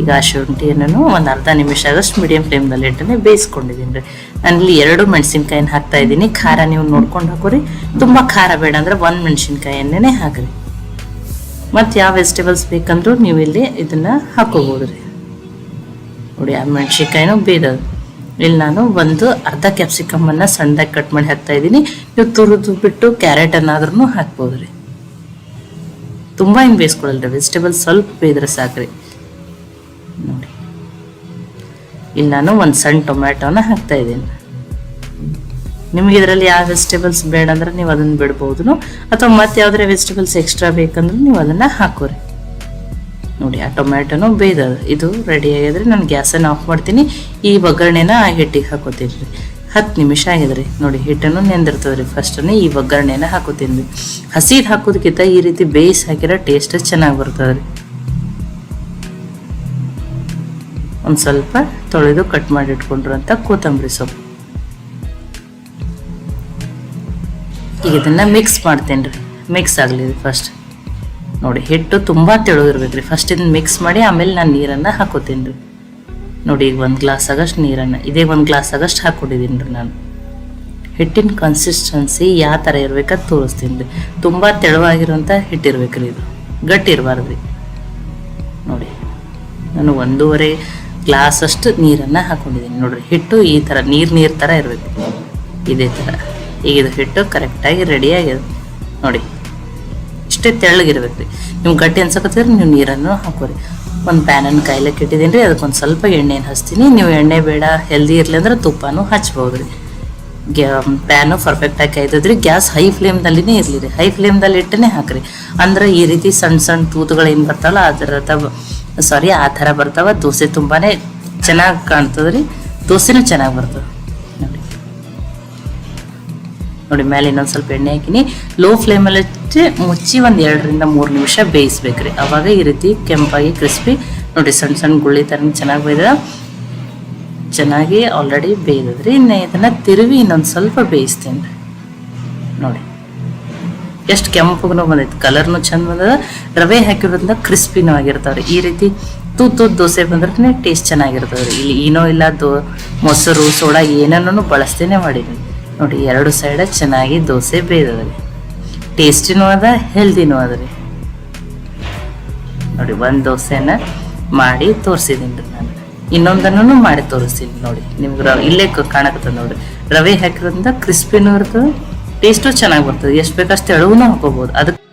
ಈಗ ಆ ಶುಂಠಿಯನ್ನು ಒಂದು ಅರ್ಧ ನಿಮಿಷ ಆಗಷ್ಟು ಮೀಡಿಯಂ ಫ್ಲೇಮ್ನಲ್ಲಿ ಇಟ್ಟನೆ ಬೇಯಿಸ್ಕೊಂಡಿದ್ದೀನಿ ರೀ. ನಾನಿಲ್ಲಿ 2 ಮೆಣಸಿನ್ಕಾಯಿನ ಹಾಕ್ತಾಯಿದ್ದೀನಿ. ಖಾರ ನೀವು ನೋಡ್ಕೊಂಡು ಹಾಕೋರಿ. ತುಂಬ ಖಾರ ಬೇಡ ಅಂದರೆ 1 ಮೆಣಸಿನ್ಕಾಯಿಯನ್ನೇ ಹಾಕಿರಿ. ಮತ್ತು ಯಾವ ವೆಜಿಟೇಬಲ್ಸ್ ಬೇಕಂದ್ರೂ ನೀವು ಇಲ್ಲಿ ಇದನ್ನು ಹಾಕೋಬೋದು ರೀ. ನೋಡಿ ಆ ಮೆಣಸಿನ್ಕಾಯಿನೂ ಬೇಯ್ದದು. ಇಲ್ಲಿ ನಾನು ಒಂದು ಅರ್ಧ ಕ್ಯಾಪ್ಸಿಕಮನ್ನು ಸಣ್ಣದಾಗಿ ಕಟ್ ಮಾಡಿ ಹಾಕ್ತಾಯಿದ್ದೀನಿ. ನೀವು ತುರಿದು ಬಿಟ್ಟು ಕ್ಯಾರೆಟನ್ನಾದ್ರೂ ಹಾಕ್ಬೋದು ರೀ. ತುಂಬ ಹಿಂಗೆ ಬೇಯಿಸ್ಕೊಳ್ಳಲ್ಲ ರೀ. ವೆಜಿಟೇಬಲ್ಸ್ ಸ್ವಲ್ಪ ಬೇಯ್ದ್ರೆ ಸಾಕ್ರಿ. ನೋಡಿ ಇಲ್ಲಿ ನಾನು ಒಂದು ಸಣ್ಣ ಟೊಮ್ಯಾಟೋನ ಹಾಕ್ತಾಯಿದ್ದೀನಿ. ನಿಮಗೆ ಇದರಲ್ಲಿ ಯಾವ ವೆಜಿಟೇಬಲ್ಸ್ ಬೇಡ ಅಂದ್ರೆ ನೀವು ಅದನ್ನು ಬಿಡ್ಬೋದು, ಅಥವಾ ಮತ್ತೆ ಯಾವುದೇ ವೆಜಿಟೇಬಲ್ಸ್ ಎಕ್ಸ್ಟ್ರಾ ಬೇಕಂದ್ರೆ ನೀವು ಅದನ್ನು ಹಾಕೋರಿ. ನೋಡಿ ಆ ಟೊಮ್ಯಾಟೋನು ಬೇಯ್ದದು. ಇದು ರೆಡಿ ಆಗಿದ್ರೆ ನಾನು ಗ್ಯಾಸನ್ನು ಆಫ್ ಮಾಡ್ತೀನಿ. ಈ ಒಗ್ಗರಣೆನ ಆ ಹಿಟ್ಟಿಗೆ ಹಾಕೋತೀನಿ ರೀ. 10 ನಿಮಿಷ ಆಗಿದ್ರಿ. ನೋಡಿ ಹಿಟ್ಟನ್ನು ನೆಂದಿರ್ತದೆ ರೀ. ಫಸ್ಟನ್ನು ಈ ಒಗ್ಗರಣೆನ ಹಾಕೋತೀನಿ ರೀ. ಹಸಿದು ಹಾಕೋದಕ್ಕಿಂತ ಈ ರೀತಿ ಬೇಯಿಸಿ ಹಾಕಿರೋ ಟೇಸ್ಟ್ ಚೆನ್ನಾಗಿ ಬರ್ತದೆ ರೀ. ಒಂದು ಸ್ವಲ್ಪ ತೊಳೆದು ಕಟ್ ಮಾಡಿ ಇಟ್ಕೊಂಡಿರೋಂಥ ಕೊತ್ತಂಬರಿ ಸೊಪ್ಪು. ಈಗ ಇದನ್ನು ಮಿಕ್ಸ್ ಮಾಡ್ತೇನೆ ರೀ. ಮಿಕ್ಸ್ ಆಗಲಿ ರೀ. ಫಸ್ಟ್ ನೋಡಿ ಹಿಟ್ಟು ತುಂಬ ತೆಳುದಿರ್ಬೇಕು ರೀ. ಫಸ್ಟ್ ಇದನ್ನು ಮಿಕ್ಸ್ ಮಾಡಿ ಆಮೇಲೆ ನಾನು ನೀರನ್ನು ಹಾಕೋತೀನಿ ರೀ. ನೋಡಿ ಈಗ 1 ಗ್ಲಾಸ್ ಆಗಷ್ಟು ನೀರನ್ನು ಇದೇ 1 ಗ್ಲಾಸ್ ಆಗಷ್ಟು ಹಾಕ್ಕೊಂಡಿದ್ದೀನಿ ರೀ. ನಾನು ಹಿಟ್ಟಿನ ಕನ್ಸಿಸ್ಟೆನ್ಸಿ ಯಾವ ಥರ ಇರ್ಬೇಕಂತ ತೋರಿಸ್ತೀನಿ ರೀ. ತುಂಬ ತೆಳುವಾಗಿರೋಂಥ ಹಿಟ್ಟಿರ್ಬೇಕು ರೀ. ಇದು ಗಟ್ಟಿ ಇರಬಾರ್ದು ರೀ. ನೋಡಿ ನಾನು 1.5 ಗ್ಲಾಸ್ ಅಷ್ಟು ನೀರನ್ನು ಹಾಕ್ಕೊಂಡಿದ್ದೀನಿ. ನೋಡಿರಿ ಹಿಟ್ಟು ಈ ಥರ ನೀರು ಥರ ಇರಬೇಕು, ಇದೇ ಥರ. ಈಗ ಇದು ಹಿಟ್ಟು ಕರೆಕ್ಟಾಗಿ ರೆಡಿ ಆಗಿದೆ ನೋಡಿ. ಇಷ್ಟೇ ತೆಳ್ಳಗಿರ್ಬೇಕು ರೀ. ನಿಮ್ಗೆ ಗಟ್ಟಿ ಅನ್ಸಕತ್ತಿದ್ರೆ ನೀವು ನೀರನ್ನು ಹಾಕೋರಿ. ಒಂದು ಪ್ಯಾನನ್ನು ಕಾಯ್ಲಿಕ್ಕೆ ಇಟ್ಟಿದ್ದೀನಿ ರೀ. ಅದಕ್ಕೊಂದು ಸ್ವಲ್ಪ ಎಣ್ಣೆಯನ್ನು ಹಚ್ತೀನಿ. ನೀವು ಎಣ್ಣೆ ಬೇಡ ಹೆಲ್ದಿ ಇರಲಿ ಅಂದ್ರೆ ತುಪ್ಪನೂ ಹಚ್ಬೋದು ರೀ. ಪ್ಯಾನು ಪರ್ಫೆಕ್ಟಾಗಿ ಕಾಯ್ತದ್ರಿ. ಗ್ಯಾಸ್ ಹೈ ಫ್ಲೇಮ್ದಲ್ಲಿನೇ ಇರಲಿ ರೀ. ಹೈ ಫ್ಲೇಮ್ದಲ್ಲಿ ಇಟ್ಟೇ ಹಾಕಿರಿ. ಅಂದ್ರೆ ಈ ರೀತಿ ಸಣ್ಣ ಸಣ್ಣ ತೂತುಗಳು ಏನು ಬರ್ತಾವಲ್ಲ ಆ ಥರ ಬರ್ತಾವ. ದೋಸೆ ತುಂಬಾ ಚೆನ್ನಾಗಿ ಕಾಣ್ತದೆ ರೀ. ದೋಸೆನೂ ಚೆನ್ನಾಗಿ ಬರ್ತದೆ ನೋಡಿ. ನೋಡಿ ಮೇಲೆ ಇನ್ನೊಂದು ಸ್ವಲ್ಪ ಎಣ್ಣೆ ಹಾಕಿನಿ. ಲೋ ಫ್ಲೇಮಲ್ಲಿ ಮುಚ್ಚಿ ಒಂದು 2 ರಿಂದ 3 ನಿಮಿಷ ಬೇಯಿಸ್ಬೇಕ್ರಿ. ಅವಾಗ ಈ ರೀತಿ ಕೆಂಪಾಗಿ ಕ್ರಿಸ್ಪಿ ನೋಡಿ ಸಣ್ಣ ಸಣ್ಣ ಗುಳ್ಳಿ ಥರ ಚೆನ್ನಾಗಿ ಬೇಯ್ದ. ಚೆನ್ನಾಗಿ ಆಲ್ರೆಡಿ ಬೇಯ್ದದ್ರಿ. ಇನ್ನು ಇದನ್ನು ತಿರುವಿ ಇನ್ನೊಂದು ಸ್ವಲ್ಪ ಬೇಯಿಸ್ತೇನೆ ರೀ. ನೋಡಿ ಎಷ್ಟು ಕೆಂಪಗೂ ಬಂದೈತೆ, ಕಲರ್ನು ಚಂದ ಬಂದದ. ರವೆ ಹಾಕಿರೋದ್ರಿಂದ ಕ್ರಿಸ್ಪಿನೂ ಆಗಿರ್ತಾವ್ರಿ. ಈ ರೀತಿ ತೂತು ದೋಸೆ ಬಂದ್ರೆ ಟೇಸ್ಟ್ ಚೆನ್ನಾಗಿರ್ತವ್ರಿ. ಇಲ್ಲಿ ಏನೋ ಇಲ್ಲ ಮೊಸರು ಸೋಡಾ ಏನನ್ನೂ ಬಳಸ್ತೇನೆ ಮಾಡಿದ್ದೀನಿ ನೋಡಿ. 2 ಸೈಡ ಚೆನ್ನಾಗಿ ದೋಸೆ ಬೇಯ್ದದ್ರಿ. ಟೇಸ್ಟಿನೂ ಅದ, ಹೆಲ್ದಿನೂ ಅದ ರೀ. ನೋಡಿ 1 ದೋಸೆನ ಮಾಡಿ ತೋರಿಸಿದ್ದೀನಿ ರೀ ನಾನು. ಇನ್ನೊಂದನ್ನು ಮಾಡಿ ತೋರಿಸ್ತೀನಿ ನೋಡಿ. ನಿಮ್ಗೆ ಇಲ್ಲೇ ಕಾಣಕತ್ತದ ನೋಡಿರಿ. ರವೆ ಹಾಕಿರೋದ್ರಿಂದ ಕ್ರಿಸ್ಪಿನೂ ಇರ್ತದೆ, ಟೇಸ್ಟು ಚೆನ್ನಾಗಿ ಬರ್ತದೆ. ಎಷ್ಟು ಬೇಕಷ್ಟು ಎಳವೂ ಹಾಕೋಬಹುದು. ಅದಕ್ಕೆ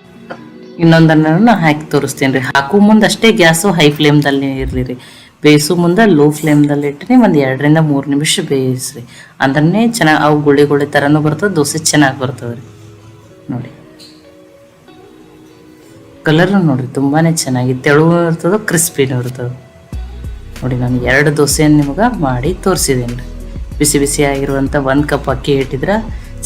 ಇನ್ನೊಂದನ್ನು ಹಾಕಿ ತೋರಿಸ್ತೀನಿ ರೀ. ಹಾಕೋ ಮುಂದೆ ಅಷ್ಟೇ ಗ್ಯಾಸು ಹೈ ಫ್ಲೇಮ್ದಲ್ಲಿ ಇರಲಿ ರೀ. ಬೇಯಿಸೋ ಮುಂದೆ ಲೋ ಫ್ಲೇಮ್ದಲ್ಲಿ ಇಟ್ಟರೆ ಒಂದು 2 ರಿಂದ 3 ನಿಮಿಷ ಬೇಯಿಸ್ರಿ. ಅಂದ್ರೆ ಚೆನ್ನಾಗಿ ಅವು ಗುಳಿ ಥರನೂ ಬರ್ತದೆ, ದೋಸೆ ಚೆನ್ನಾಗಿ ಬರ್ತದೆ ರೀ. ನೋಡಿ ಕಲರು ನೋಡಿರಿ ತುಂಬಾ ಚೆನ್ನಾಗಿ ತೆಳು ಇರ್ತದೆ, ಕ್ರಿಸ್ಪಿನೂ ಇರ್ತದೆ ನೋಡಿ. ನಾನು 2 ದೋಸೆಯನ್ನು ನಿಮಗೆ ಮಾಡಿ ತೋರಿಸಿದ್ದೀನಿ ರೀ. ಬಿಸಿ ಬಿಸಿ ಆಗಿರುವಂಥ 1 ಕಪ್ ಅಕ್ಕಿ ಇಟ್ಟಿದ್ರೆ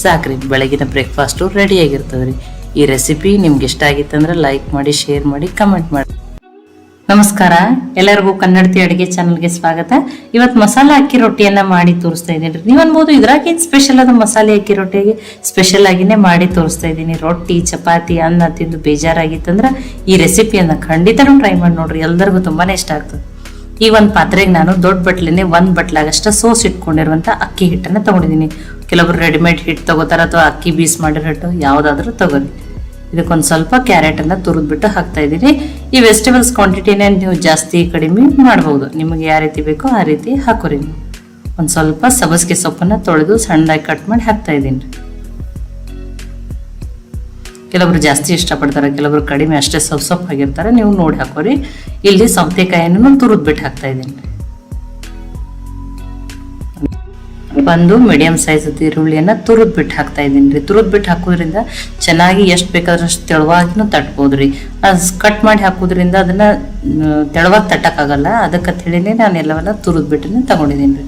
ಸಾಕ್ರಿ. ಬೆಳಗಿನ ಬ್ರೇಕ್ಫಾಸ್ಟು ರೆಡಿಯಾಗಿರ್ತದೆ ರೀ. ಈ ರೆಸಿಪಿ ನಿಮ್ಗೆ ಇಷ್ಟ ಆಗಿತ್ತಂದ್ರೆ ಲೈಕ್ ಮಾಡಿ, ಶೇರ್ ಮಾಡಿ, ಕಮೆಂಟ್ ಮಾಡಿ. ನಮಸ್ಕಾರ, ಎಲ್ಲರಿಗೂ ಕನ್ನಡತಿ ಅಡುಗೆ ಚಾನಲ್ಗೆ ಸ್ವಾಗತ. ಇವತ್ತು ಮಸಾಲೆ ಅಕ್ಕಿ ರೊಟ್ಟಿಯನ್ನ ಮಾಡಿ ತೋರಿಸ್ತಾ ಇದ್ದೀನಿ. ನೀವು ಅನ್ಬೋದು ಇದ್ರಾಗೇನು ಸ್ಪೆಷಲ್ ಅದ, ಮಸಾಲೆ ಅಕ್ಕಿ ರೊಟ್ಟಿಗೆ ಸ್ಪೆಷಲ್ ಆಗಿನೇ ಮಾಡಿ ತೋರಿಸ್ತಾ ಇದ್ದೀನಿ. ರೊಟ್ಟಿ ಚಪಾತಿ ಅನ್ನ ತಿಂದು ಬೇಜಾರಾಗಿತ್ತಂದ್ರೆ ಈ ರೆಸಿಪಿಯನ್ನ ಖಂಡಿತನೂ ಟ್ರೈ ಮಾಡಿ ನೋಡ್ರಿ, ಎಲ್ಲರಿಗೂ ತುಂಬಾನೇ ಇಷ್ಟ ಆಗ್ತದೆ. ಈ ಒಂದು ಪಾತ್ರೆಗೆ ನಾನು ದೊಡ್ಡ ಬಟ್ಲಿನೇ 1 ಬಟ್ಲಾಗಷ್ಟ ಸೋಸ್ ಇಟ್ಕೊಂಡಿರುವಂತ ಅಕ್ಕಿ ಹಿಟ್ಟನ್ನ ತಗೊಂಡಿದ್ದೀನಿ. ಕೆಲವರು ರೆಡಿಮೇಡ್ ಹಿಟ್ಟು ತಗೋತಾರ ಅಥವಾ ಅಕ್ಕಿ ಬೀಸ್ ಮಾಡಿರೋ ಹಿಟ್ಟು ಯಾವ್ದಾದ್ರು ತಗೋರಿ. ಇದಕ್ಕೊಂದು ಸ್ವಲ್ಪ ಕ್ಯಾರೆಟನ್ನು ತುರಿದ್ಬಿಟ್ಟು ಹಾಕ್ತಾ ಇದ್ದೀನಿ. ಈ ವೆಜಿಟೇಬಲ್ಸ್ ಕ್ವಾಂಟಿಟಿನೇ ನೀವು ಜಾಸ್ತಿ ಕಡಿಮೆ ಮಾಡ್ಬೋದು, ನಿಮಗೆ ಯಾವ ರೀತಿ ಬೇಕೋ ಆ ರೀತಿ ಹಾಕೋರಿ. ನೀವು ಒಂದು ಸ್ವಲ್ಪ ಸಬ್ಬಸಿಗೆ ಸೊಪ್ಪನ್ನು ತೊಳೆದು ಸಣ್ಣದಾಗಿ ಕಟ್ ಮಾಡಿ ಹಾಕ್ತಾ ಇದ್ದೀನಿ. ಕೆಲವರು ಜಾಸ್ತಿ ಇಷ್ಟಪಡ್ತಾರೆ, ಕೆಲವರು ಕಡಿಮೆ, ಅಷ್ಟೇ ಸೊಪ್ಪಾಗಿರ್ತಾರೆ, ನೀವು ನೋಡಿ ಹಾಕೋರಿ. ಇಲ್ಲಿ ಸೌತೆಕಾಯಿಯನ್ನು ತುರಿದ್ಬಿಟ್ಟು ಹಾಕ್ತಾ ಇದ್ದೀನಿ. ಒಂದು ಮೀಡಿಯಂ ಸೈಜ್ ಈರುಳ್ಳಿಯನ್ನ ತುರಿದ್ಬಿಟ್ಟು ಹಾಕ್ತಾ ಇದ್ದೀನಿ. ತುರಿದ್ಬಿಟ್ಟು ಹಾಕೋದ್ರಿಂದ ಚೆನ್ನಾಗಿ ಎಷ್ಟು ಬೇಕಾದ್ರೆ ಅಷ್ಟು ತೆಳುವಾಗಿನೂ ತಟ್ಬೋದ್ರಿ. ಕಟ್ ಮಾಡಿ ಹಾಕೋದ್ರಿಂದ ಅದನ್ನ ತೆಳುವಾಗಿ ತಟ್ಟಕ್ಕಾಗಲ್ಲ, ಅದಕ್ಕೆ ಹೇಳಿನೇ ನಾನು ಎಲ್ಲವನ್ನ ತುರಿದ್ಬಿಟ್ಟು ತಗೊಂಡಿದ್ದೀನಿ.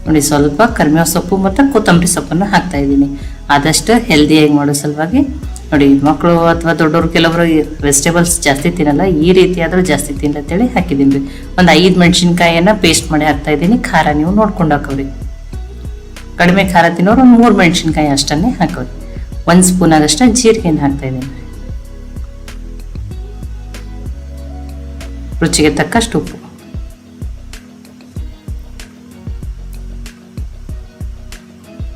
ನೋಡಿ, ಸ್ವಲ್ಪ ಕರಿಬೇವು ಸೊಪ್ಪು ಮತ್ತು ಕೊತ್ತಂಬರಿ ಸೊಪ್ಪನ್ನು ಹಾಕ್ತಾ ಇದ್ದೀನಿ. ಆದಷ್ಟು ಹೆಲ್ದಿಯಾಗಿ ಮಾಡೋ ಸಲುವಾಗಿ. ನೋಡಿ, ಮಕ್ಕಳು ಅಥವಾ ದೊಡ್ಡವರು ಕೆಲವರು ವೆಜಿಟೇಬಲ್ಸ್ ಜಾಸ್ತಿ ತಿನ್ನಲ್ಲ, ಈ ರೀತಿ ಆದ್ರೂ ಜಾಸ್ತಿ ತಿನ್ನತ್ತೇಳಿ ಹಾಕಿದ್ದೀನಿ. ಒಂದು 5 ಮೆಣಸಿನ್ಕಾಯಿಯನ್ನ ಪೇಸ್ಟ್ ಮಾಡಿ ಹಾಕ್ತಾ ಇದ್ದೀನಿ. ಖಾರ ನೀವು ನೋಡ್ಕೊಂಡು ಹಾಕೋರಿ. ಕಡಿಮೆ ಖಾರ ತಿನ್ನೋರು ಒಂದು 3 ಮೆಣಸಿನ್ಕಾಯಿ ಅಷ್ಟನ್ನೇ ಹಾಕೋರಿ. 1 ಸ್ಪೂನ್ ಆಗಷ್ಟ ಜೀರಿಗೆಯನ್ನು ಹಾಕ್ತಾ ಇದ್ದೀನಿ. ರುಚಿಗೆ ತಕ್ಕಷ್ಟು ಉಪ್ಪು.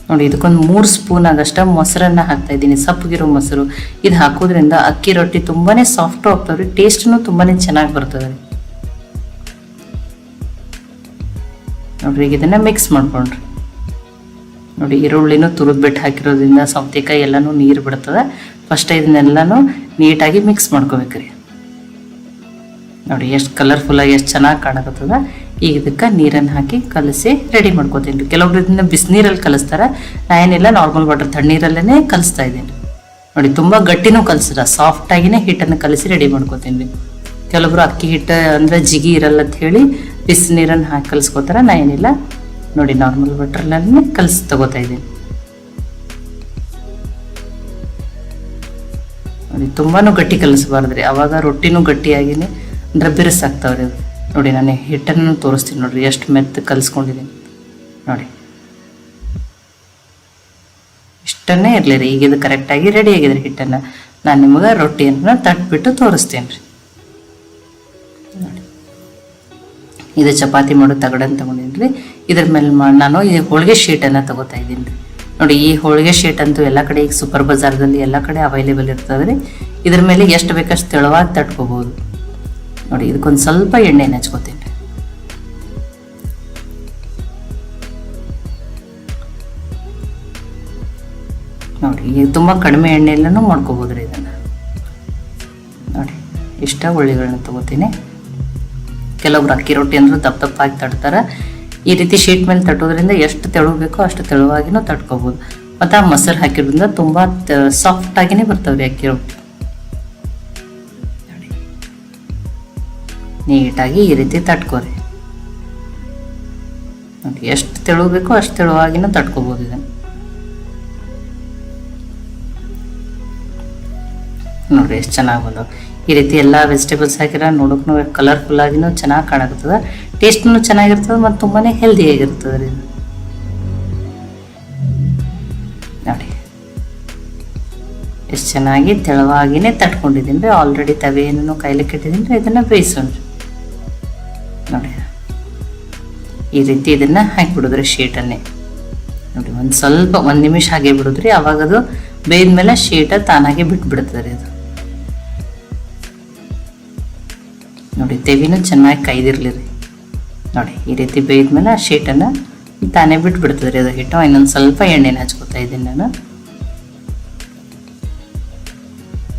ನೋಡಿ, ಇದಕ್ಕೊಂದು 3 ಸ್ಪೂನ್ ಆಗಷ್ಟ ಮೊಸರನ್ನ ಹಾಕ್ತಾ ಇದ್ದೀನಿ, ಸಪ್ಪಗಿರೋ ಮೊಸರು. ಇದು ಹಾಕೋದ್ರಿಂದ ಅಕ್ಕಿ ರೊಟ್ಟಿ ತುಂಬಾನೇ ಸಾಫ್ಟ್ ಆಗ್ತಾವ್ರಿ, ಟೇಸ್ಟ್ನು ತುಂಬಾನೇ ಚೆನ್ನಾಗಿ ಬರ್ತದೆ. ನೋಡ್ರಿ, ಈಗ ಇದನ್ನ ಮಿಕ್ಸ್ ಮಾಡ್ಕೊಂಡ್ರಿ. ನೋಡಿ, ಈರುಳ್ಳಿನೂ ತುರಿದ್ಬಿಟ್ಟು ಹಾಕಿರೋದ್ರಿಂದ ಸೌತೆಕಾಯಿ ಎಲ್ಲನೂ ನೀರು ಬಿಡ್ತದೆ. ಫಸ್ಟ್ ಇದನ್ನೆಲ್ಲನೂ ನೀಟಾಗಿ ಮಿಕ್ಸ್ ಮಾಡ್ಕೋಬೇಕ್ರಿ. ನೋಡಿ, ಎಷ್ಟು ಕಲರ್ಫುಲ್ಲಾಗಿ ಎಷ್ಟು ಚೆನ್ನಾಗಿ ಕಾಣಕತ್ತದ. ಈಗ ಇದಕ್ಕೆ ನೀರನ್ನು ಹಾಕಿ ಕಲಸಿ ರೆಡಿ ಮಾಡ್ಕೋತೀನಿ. ಕೆಲವೊಬ್ರು ಇದನ್ನ ಬಿಸಿನೀರಲ್ಲಿ ಕಲಿಸ್ತಾರೆ, ನಾನೇನಿಲ್ಲ ನಾರ್ಮಲ್ ವಾಟರ್ ತಣ್ಣೀರಲ್ಲೇ ಕಲಿಸ್ತಾ ಇದ್ದೀನಿ. ನೋಡಿ, ತುಂಬ ಗಟ್ಟಿನೂ ಕಲಿಸಿಲ್ಲ, ಸಾಫ್ಟಾಗಿನೇ ಹಿಟ್ಟನ್ನು ಕಲಿಸಿ ರೆಡಿ ಮಾಡ್ಕೋತೀನಿ. ಕೆಲವೊಬ್ರು ಅಕ್ಕಿ ಹಿಟ್ಟು ಅಂದರೆ ಜಿಗಿ ಇರಲ್ಲ ಅಂತ ಹೇಳಿ ಬಿಸಿನೀರನ್ನು ಹಾಕಿ ಕಲಿಸ್ಕೋತಾರೆ, ನಾನೇನಿಲ್ಲ ನೋಡಿ ನಾರ್ಮಲ್ ವಾಟರ್ನಲ್ಲಿ ಕಲಸಿ ತಗೋತಾ ಇದ್ದೀನಿ. ನೋಡಿ, ತುಂಬಾನು ಗಟ್ಟಿ ಕಲಿಸಬಾರ್ದ್ರಿ, ಅವಾಗ ರೊಟ್ಟಿನೂ ಗಟ್ಟಿಯಾಗಿನೇ ಅಂದ್ರೆ ಬಿರುಸಾಗ್ತಾವ್ರಿ. ನೋಡಿ, ನಾನು ಹಿಟ್ಟನ್ನು ತೋರಿಸ್ತೀನಿ. ನೋಡ್ರಿ, ಎಷ್ಟು ಮೆತ್ತ ಕಲಿಸ್ಕೊಂಡಿದ್ದೀನಿ. ನೋಡಿ, ಇಷ್ಟನ್ನೇ ಇರಲಿ ರೀ. ಈಗ ಇದು ಕರೆಕ್ಟಾಗಿ ರೆಡಿ ಆಗಿದ್ರಿ ಹಿಟ್ಟನ್ನು. ನಾನು ನಿಮಗೆ ರೊಟ್ಟಿಯನ್ನು ತಟ್ಬಿಟ್ಟು ತೋರಿಸ್ತೇನೆ ರೀ. ನೋಡಿ, ಇದು ಚಪಾತಿ ಮಾಡೋ ತಗಡನ್ನು ತಗೊಂಡಿನ್ರಿ. ಇದ್ರ ಮೇಲೆ ನಾನು ಈ ಹೋಳಿಗೆ ಶೀಟನ್ನು ತಗೋತಾ ಇದ್ದೀನಿ ರೀ. ನೋಡಿ, ಈ ಹೋಳಿಗೆ ಶೀಟ್ ಅಂತೂ ಎಲ್ಲ ಕಡೆ ಈಗ ಸೂಪರ್ ಬಜಾರ್ದಲ್ಲಿ ಎಲ್ಲ ಕಡೆ ಅವೈಲೇಬಲ್ ಇರ್ತದೆ ರೀ. ಇದ್ರ ಮೇಲೆ ಎಷ್ಟು ಬೇಕಷ್ಟು ತೆಳುವಾಗಿ ತಟ್ಕೋಬಹುದು. ನೋಡಿ, ಇದಕ್ಕೊಂದು ಸ್ವಲ್ಪ ಎಣ್ಣೆನ ಹಚ್ಕೋತೀನಿ ರೀ. ನೋಡಿ, ಈಗ ತುಂಬ ಕಡಿಮೆ ಎಣ್ಣೆಯಲ್ಲೂ ಮಾಡ್ಕೋಬೋದು ರೀ ಇದನ್ನು. ನೋಡಿ, ಇಷ್ಟ ಹುಳಿಗಳನ್ನ ತಗೋತೀನಿ. ಕೆಲವೊಬ್ರು ಅಕ್ಕಿ ರೊಟ್ಟಿ ಅಂದ್ರೂ ದಪ್ಪ ದಪ್ಪಾಗಿ ತಟ್ತಾರೆ. ಈ ರೀತಿ ಶೀಟ್ ಮೇಲೆ ತಟ್ಟೋದ್ರಿಂದ ಎಷ್ಟು ತೆಳು ಬೇಕೋ ಅಷ್ಟು ತೆಳುವಾಗಿನೂ ತಟ್ಕೋಬೋದು. ಮತ್ತು ಆ ಮೊಸರು ಹಾಕಿರೋದ್ರಿಂದ ತುಂಬ ಸಾಫ್ಟಾಗಿನೇ ಬರ್ತಾವ್ರಿ ಅಕ್ಕಿ ರೊಟ್ಟಿ. ನೋಡಿ, ನೀಟಾಗಿ ಈ ರೀತಿ ತಟ್ಕೋರಿ. ನೋಡಿ, ಎಷ್ಟು ತೆಳು ಬೇಕೋ ಅಷ್ಟು ತೆಳುವಾಗಿನೂ ತಟ್ಕೋಬೋದು ಇದನ್ನು. ನೋಡ್ರಿ, ಎಷ್ಟು ಚೆನ್ನಾಗಿ ಬಂದವು. ಈ ರೀತಿ ಎಲ್ಲ ವೆಜಿಟೇಬಲ್ಸ್ ಹಾಕಿರ ನೋಡೋಕ್ಕೂ ಕಲರ್ಫುಲ್ ಆಗಿನೂ ಚೆನ್ನಾಗಿ ಕಾಣಕತ್ತದ, ಟೇಸ್ಟ್ನು ಚೆನ್ನಾಗಿರ್ತದೆ ಮತ್ತು ತುಂಬಾನೇ ಹೆಲ್ದಿಯಾಗಿರ್ತದೆ ರೀ. ನೋಡಿ, ಎಷ್ಟು ಚೆನ್ನಾಗಿ ತೆಳುವಾಗಿನೇ ತಟ್ಕೊಂಡಿದ್ದೀನಿ ರೀ. ಆಲ್ರೆಡಿ ತವೆಯನ್ನು ಕೈಲಿಕ್ಕೆ ಇಟ್ಟಿದ್ದೀನಿ ರೀ. ಇದನ್ನು ಬೇಯಿಸೋಣ. ನೋಡಿ, ಈ ರೀತಿ ಇದನ್ನು ಹಾಕಿಬಿಡೋದ್ರಿ ಶೀಟನ್ನೇ. ನೋಡಿ, ಒಂದು ಸ್ವಲ್ಪ 1 ನಿಮಿಷ ಹಾಗೆ ಬಿಡೋದ್ರಿ. ಅವಾಗ ಅದು ಬೇಯ್ದ್ಮೇಲೆ ಶೀಟ ತಾನಾಗೆ ಬಿಟ್ಬಿಡ್ತದೆ ರೀ ಅದು. ನೋಡಿ, ತೆವಿನೂ ಚೆನ್ನಾಗಿ ಕೈದಿರ್ಲಿ ರೀ. ನೋಡಿ, ಈ ರೀತಿ ಬೇಯ್ದ್ಮೇಲೆ ಆ ಶೀಟನ್ನು ತಾನೇ ಬಿಟ್ಬಿಡ್ತದೆ ರೀ ಅದು ಹಿಟ್ಟು. ಇನ್ನೊಂದು ಸ್ವಲ್ಪ ಎಣ್ಣೆನ ಹಚ್ಕೋತಾ ಇದ್ದೀನಿ ನಾನು.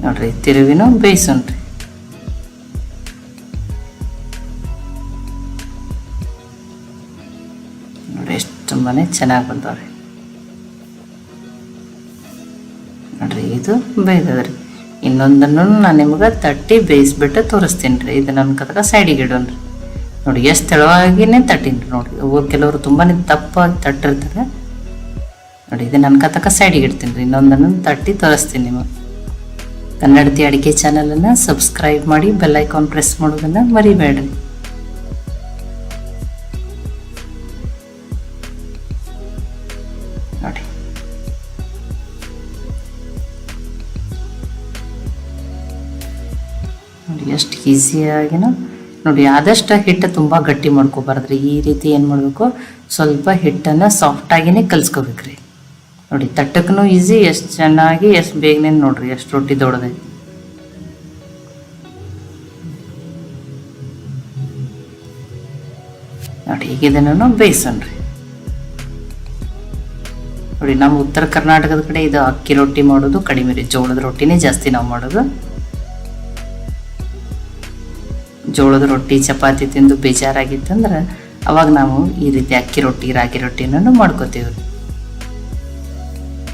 ನೋಡ್ರಿ, ತಿರುವಿನೂ ಬೇಯಿಸೋಣ್ರಿ. ನೋಡಿ, ಎಷ್ಟು ತುಂಬಾನೇ ಚೆನ್ನಾಗಿ ಬಂದವ್ರಿ. ನೋಡ್ರಿ, ಇದು ಬೇಯ್ದದ್ರಿ. ಇನ್ನೊಂದನ್ನು ನಾನು ನಿಮ್ಗೆ ತಟ್ಟಿ ಬೇಯಿಸ್ಬಿಟ್ಟು ತೋರಿಸ್ತೀನಿ ರೀ. ಇದು ನನ್ನ ಕತಕ ಸೈಡಿಗೆ ಇಡೋಣ್ರಿ. ನೋಡಿ, ಎಷ್ಟು ತೆಳುವಾಗಿನೇ ತಟ್ಟೀನಿ ರೀ. ನೋಡಿ, ಕೆಲವರು ತುಂಬಾ ತಪ್ಪಾಗಿ ತಟ್ಟಿರ್ತಾರೆ. ನೋಡಿ, ಇದು ನನ್ನ ಕತಕ ಸೈಡಿಗೆ ಇಡ್ತೀನಿ ರೀ. ಇನ್ನೊಂದನ್ನು ತಟ್ಟಿ ತೋರಿಸ್ತೀನಿ ನಿಮಗೆ. ಕನ್ನಡತಿ ಅಡುಗೆ ಚಾನಲನ್ನು ಸಬ್ಸ್ಕ್ರೈಬ್ ಮಾಡಿ ಬೆಲ್ ಐಕಾನ್ ಪ್ರೆಸ್ ಮಾಡೋದನ್ನು ಮರಿಬೇಡ್ರಿ. ನೋಡಿ ನೋಡಿ ಎಷ್ಟು ಈಸಿಯಾಗಿನ ನೋಡಿ. ಆದಷ್ಟು ಹಿಟ್ಟು ತುಂಬ ಗಟ್ಟಿ ಮಾಡ್ಕೋಬಾರ್ದ್ರಿ. ಈ ರೀತಿ ಏನು ಮಾಡಬೇಕು, ಸ್ವಲ್ಪ ಹಿಟ್ಟನ್ನು ಸಾಫ್ಟಾಗಿಯೇ ಕಲಿಸ್ಕೋಬೇಕ್ರಿ. ನೋಡಿ ತಟ್ಟಕ್ಕೂ ಈಸಿ, ಎಷ್ಟು ಚೆನ್ನಾಗಿ ಎಷ್ಟು ಬೇಗನೆ ನೋಡ್ರಿ ಎಷ್ಟು ರೊಟ್ಟಿ ದೊಡ್ಡದೈತಿ. ನೋಡಿ ಈಗ ಇದನ್ನು ಬೇಯಿಸೋಣ್ರಿ. ನೋಡಿ ನಮ್ಮ ಉತ್ತರ ಕರ್ನಾಟಕದ ಕಡೆ ಇದು ಅಕ್ಕಿ ರೊಟ್ಟಿ ಮಾಡೋದು ಕಡಿಮೆ ರೀ, ಜೋಳದ ರೊಟ್ಟಿನೇ ಜಾಸ್ತಿ ನಾವು ಮಾಡೋದು. ಜೋಳದ ರೊಟ್ಟಿ ಚಪಾತಿ ತಿಂದು ಬೇಜಾರಾಗಿತ್ತಂದ್ರೆ ಅವಾಗ ನಾವು ಈ ರೀತಿ ಅಕ್ಕಿ ರೊಟ್ಟಿ ರಾಗಿ ರೊಟ್ಟಿನೂ ಮಾಡ್ಕೋತೀವಿ.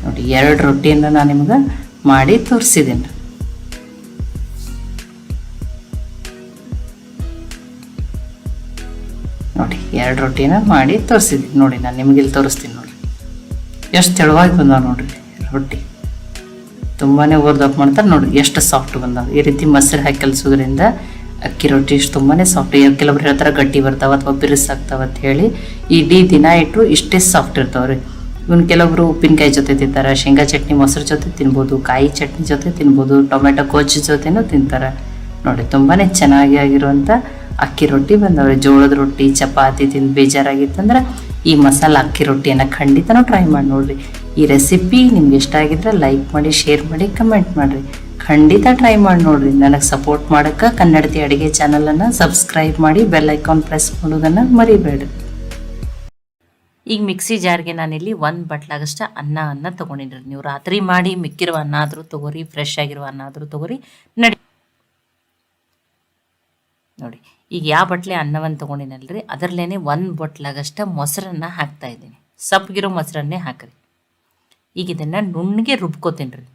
ನೋಡಿ 2 ರೊಟ್ಟಿಯನ್ನು ನಾನು ನಿಮ್ಗೆ ಮಾಡಿ ತೋರಿಸಿದ್ದೀನಿ. ನೋಡಿ 2 ರೊಟ್ಟಿನ ಮಾಡಿ ತೋರಿಸಿದ್ದೀನಿ. ನೋಡಿ ನಾನು ನಿಮ್ಗೆ ಇಲ್ಲಿ ತೋರಿಸ್ತೀನಿ. ನೋಡಿರಿ ಎಷ್ಟು ತೆಳುವಾಗಿ ಬಂದಾವ ನೋಡ್ರಿ ರೊಟ್ಟಿ. ತುಂಬಾ ಓರ್ದಪ್ ಮಾಡ್ತಾರೆ. ನೋಡಿ ಎಷ್ಟು ಸಾಫ್ಟ್ ಬಂದಾವ. ಈ ರೀತಿ ಮೊಸರು ಹಾಕಿ ಕಲಿಸೋದ್ರಿಂದ ಅಕ್ಕಿ ರೊಟ್ಟಿ ಇಷ್ಟು ತುಂಬಾ ಸಾಫ್ಟ್. ಕೆಲವ್ರು ಹೇಳ್ತಾರೆ ಗಟ್ಟಿ ಬರ್ತಾವ ಅಥವಾ ಬಿರುಸಾಗ್ತಾವ ಅಂತ ಹೇಳಿ. ಇಡೀ ದಿನ ಇಟ್ಟರು ಇಷ್ಟೇ ಸಾಫ್ಟ್ ಇರ್ತಾವ್ರಿ. ಇವನು ಕೆಲವೊಬ್ರು ಉಪ್ಪಿನಕಾಯಿ ಜೊತೆ ತಿಂತಾರೆ, ಶೇಂಗಾ ಚಟ್ನಿ ಮೊಸರು ಜೊತೆ ತಿನ್ಬೋದು, ಕಾಯಿ ಚಟ್ನಿ ಜೊತೆ ತಿನ್ಬೋದು, ಟೊಮೆಟೊ ಗೊಜ್ಜು ಜೊತೆನೂ ತಿಂತಾರೆ. ನೋಡಿ ತುಂಬಾ ಚೆನ್ನಾಗಿ ಆಗಿರುವಂಥ ಅಕ್ಕಿ ರೊಟ್ಟಿ ಬಂದವ್ರಿ. ಜೋಳದ ರೊಟ್ಟಿ ಚಪಾತಿ ತಿಂದು ಬೇಜಾರಾಗಿತ್ತಂದ್ರೆ ಈ ಮಸಾಲ ಅಕ್ಕಿ ರೊಟ್ಟಿಯನ್ನು ಖಂಡಿತನೂ ಟ್ರೈ ಮಾಡಿ ನೋಡಿರಿ. ಈ ರೆಸಿಪಿ ನಿಮ್ಗೆ ಇಷ್ಟ ಆಗಿದ್ರೆ ಲೈಕ್ ಮಾಡಿ, ಶೇರ್ ಮಾಡಿ, ಕಮೆಂಟ್ ಮಾಡಿರಿ. ಖಂಡಿತ ಟ್ರೈ ಮಾಡಿ ನೋಡಿರಿ. ನನಗೆ ಸಪೋರ್ಟ್ ಮಾಡೋಕ್ಕೆ ಕನ್ನಡತಿ ಅಡುಗೆ ಚಾನಲನ್ನು ಸಬ್ಸ್ಕ್ರೈಬ್ ಮಾಡಿ ಬೆಲ್ ಐಕಾನ್ ಪ್ರೆಸ್ ಮಾಡೋದನ್ನು ಮರಿಬೇಡ್ರಿ. ಈಗ ಮಿಕ್ಸಿ ಜಾರ್ಗೆ ನಾನಿಲ್ಲಿ 1 ಬಟ್ಲಾಗಷ್ಟು ಅನ್ನ ತೊಗೊಂಡಿದ್ರಿ. ನೀವು ರಾತ್ರಿ ಮಾಡಿ ಮಿಕ್ಕಿರುವ ಅನ್ನ ಆದರೂ ತೊಗೋರಿ, ಫ್ರೆಶ್ ಆಗಿರುವ ಅನ್ನ ಆದರೂ ತೊಗೋರಿ, ನಡಿ. ನೋಡಿ ಈಗ ಯಾವ ಬಟ್ಲೆ ಅನ್ನವನ್ನು ತೊಗೊಂಡಿನಲ್ರಿ ಅದರಲ್ಲೇನೆ 1 ಬಟ್ಲಾಗಷ್ಟು ಮೊಸರನ್ನು ಹಾಕ್ತಾ ಇದ್ದೀನಿ. ಸಪ್ಪಗಿರೋ ಮೊಸರನ್ನೇ ಹಾಕ್ರಿ. ಈಗ ಇದನ್ನು ನುಣ್ಣಗೆ ರುಬ್ಕೋತೀನಿ ರೀ.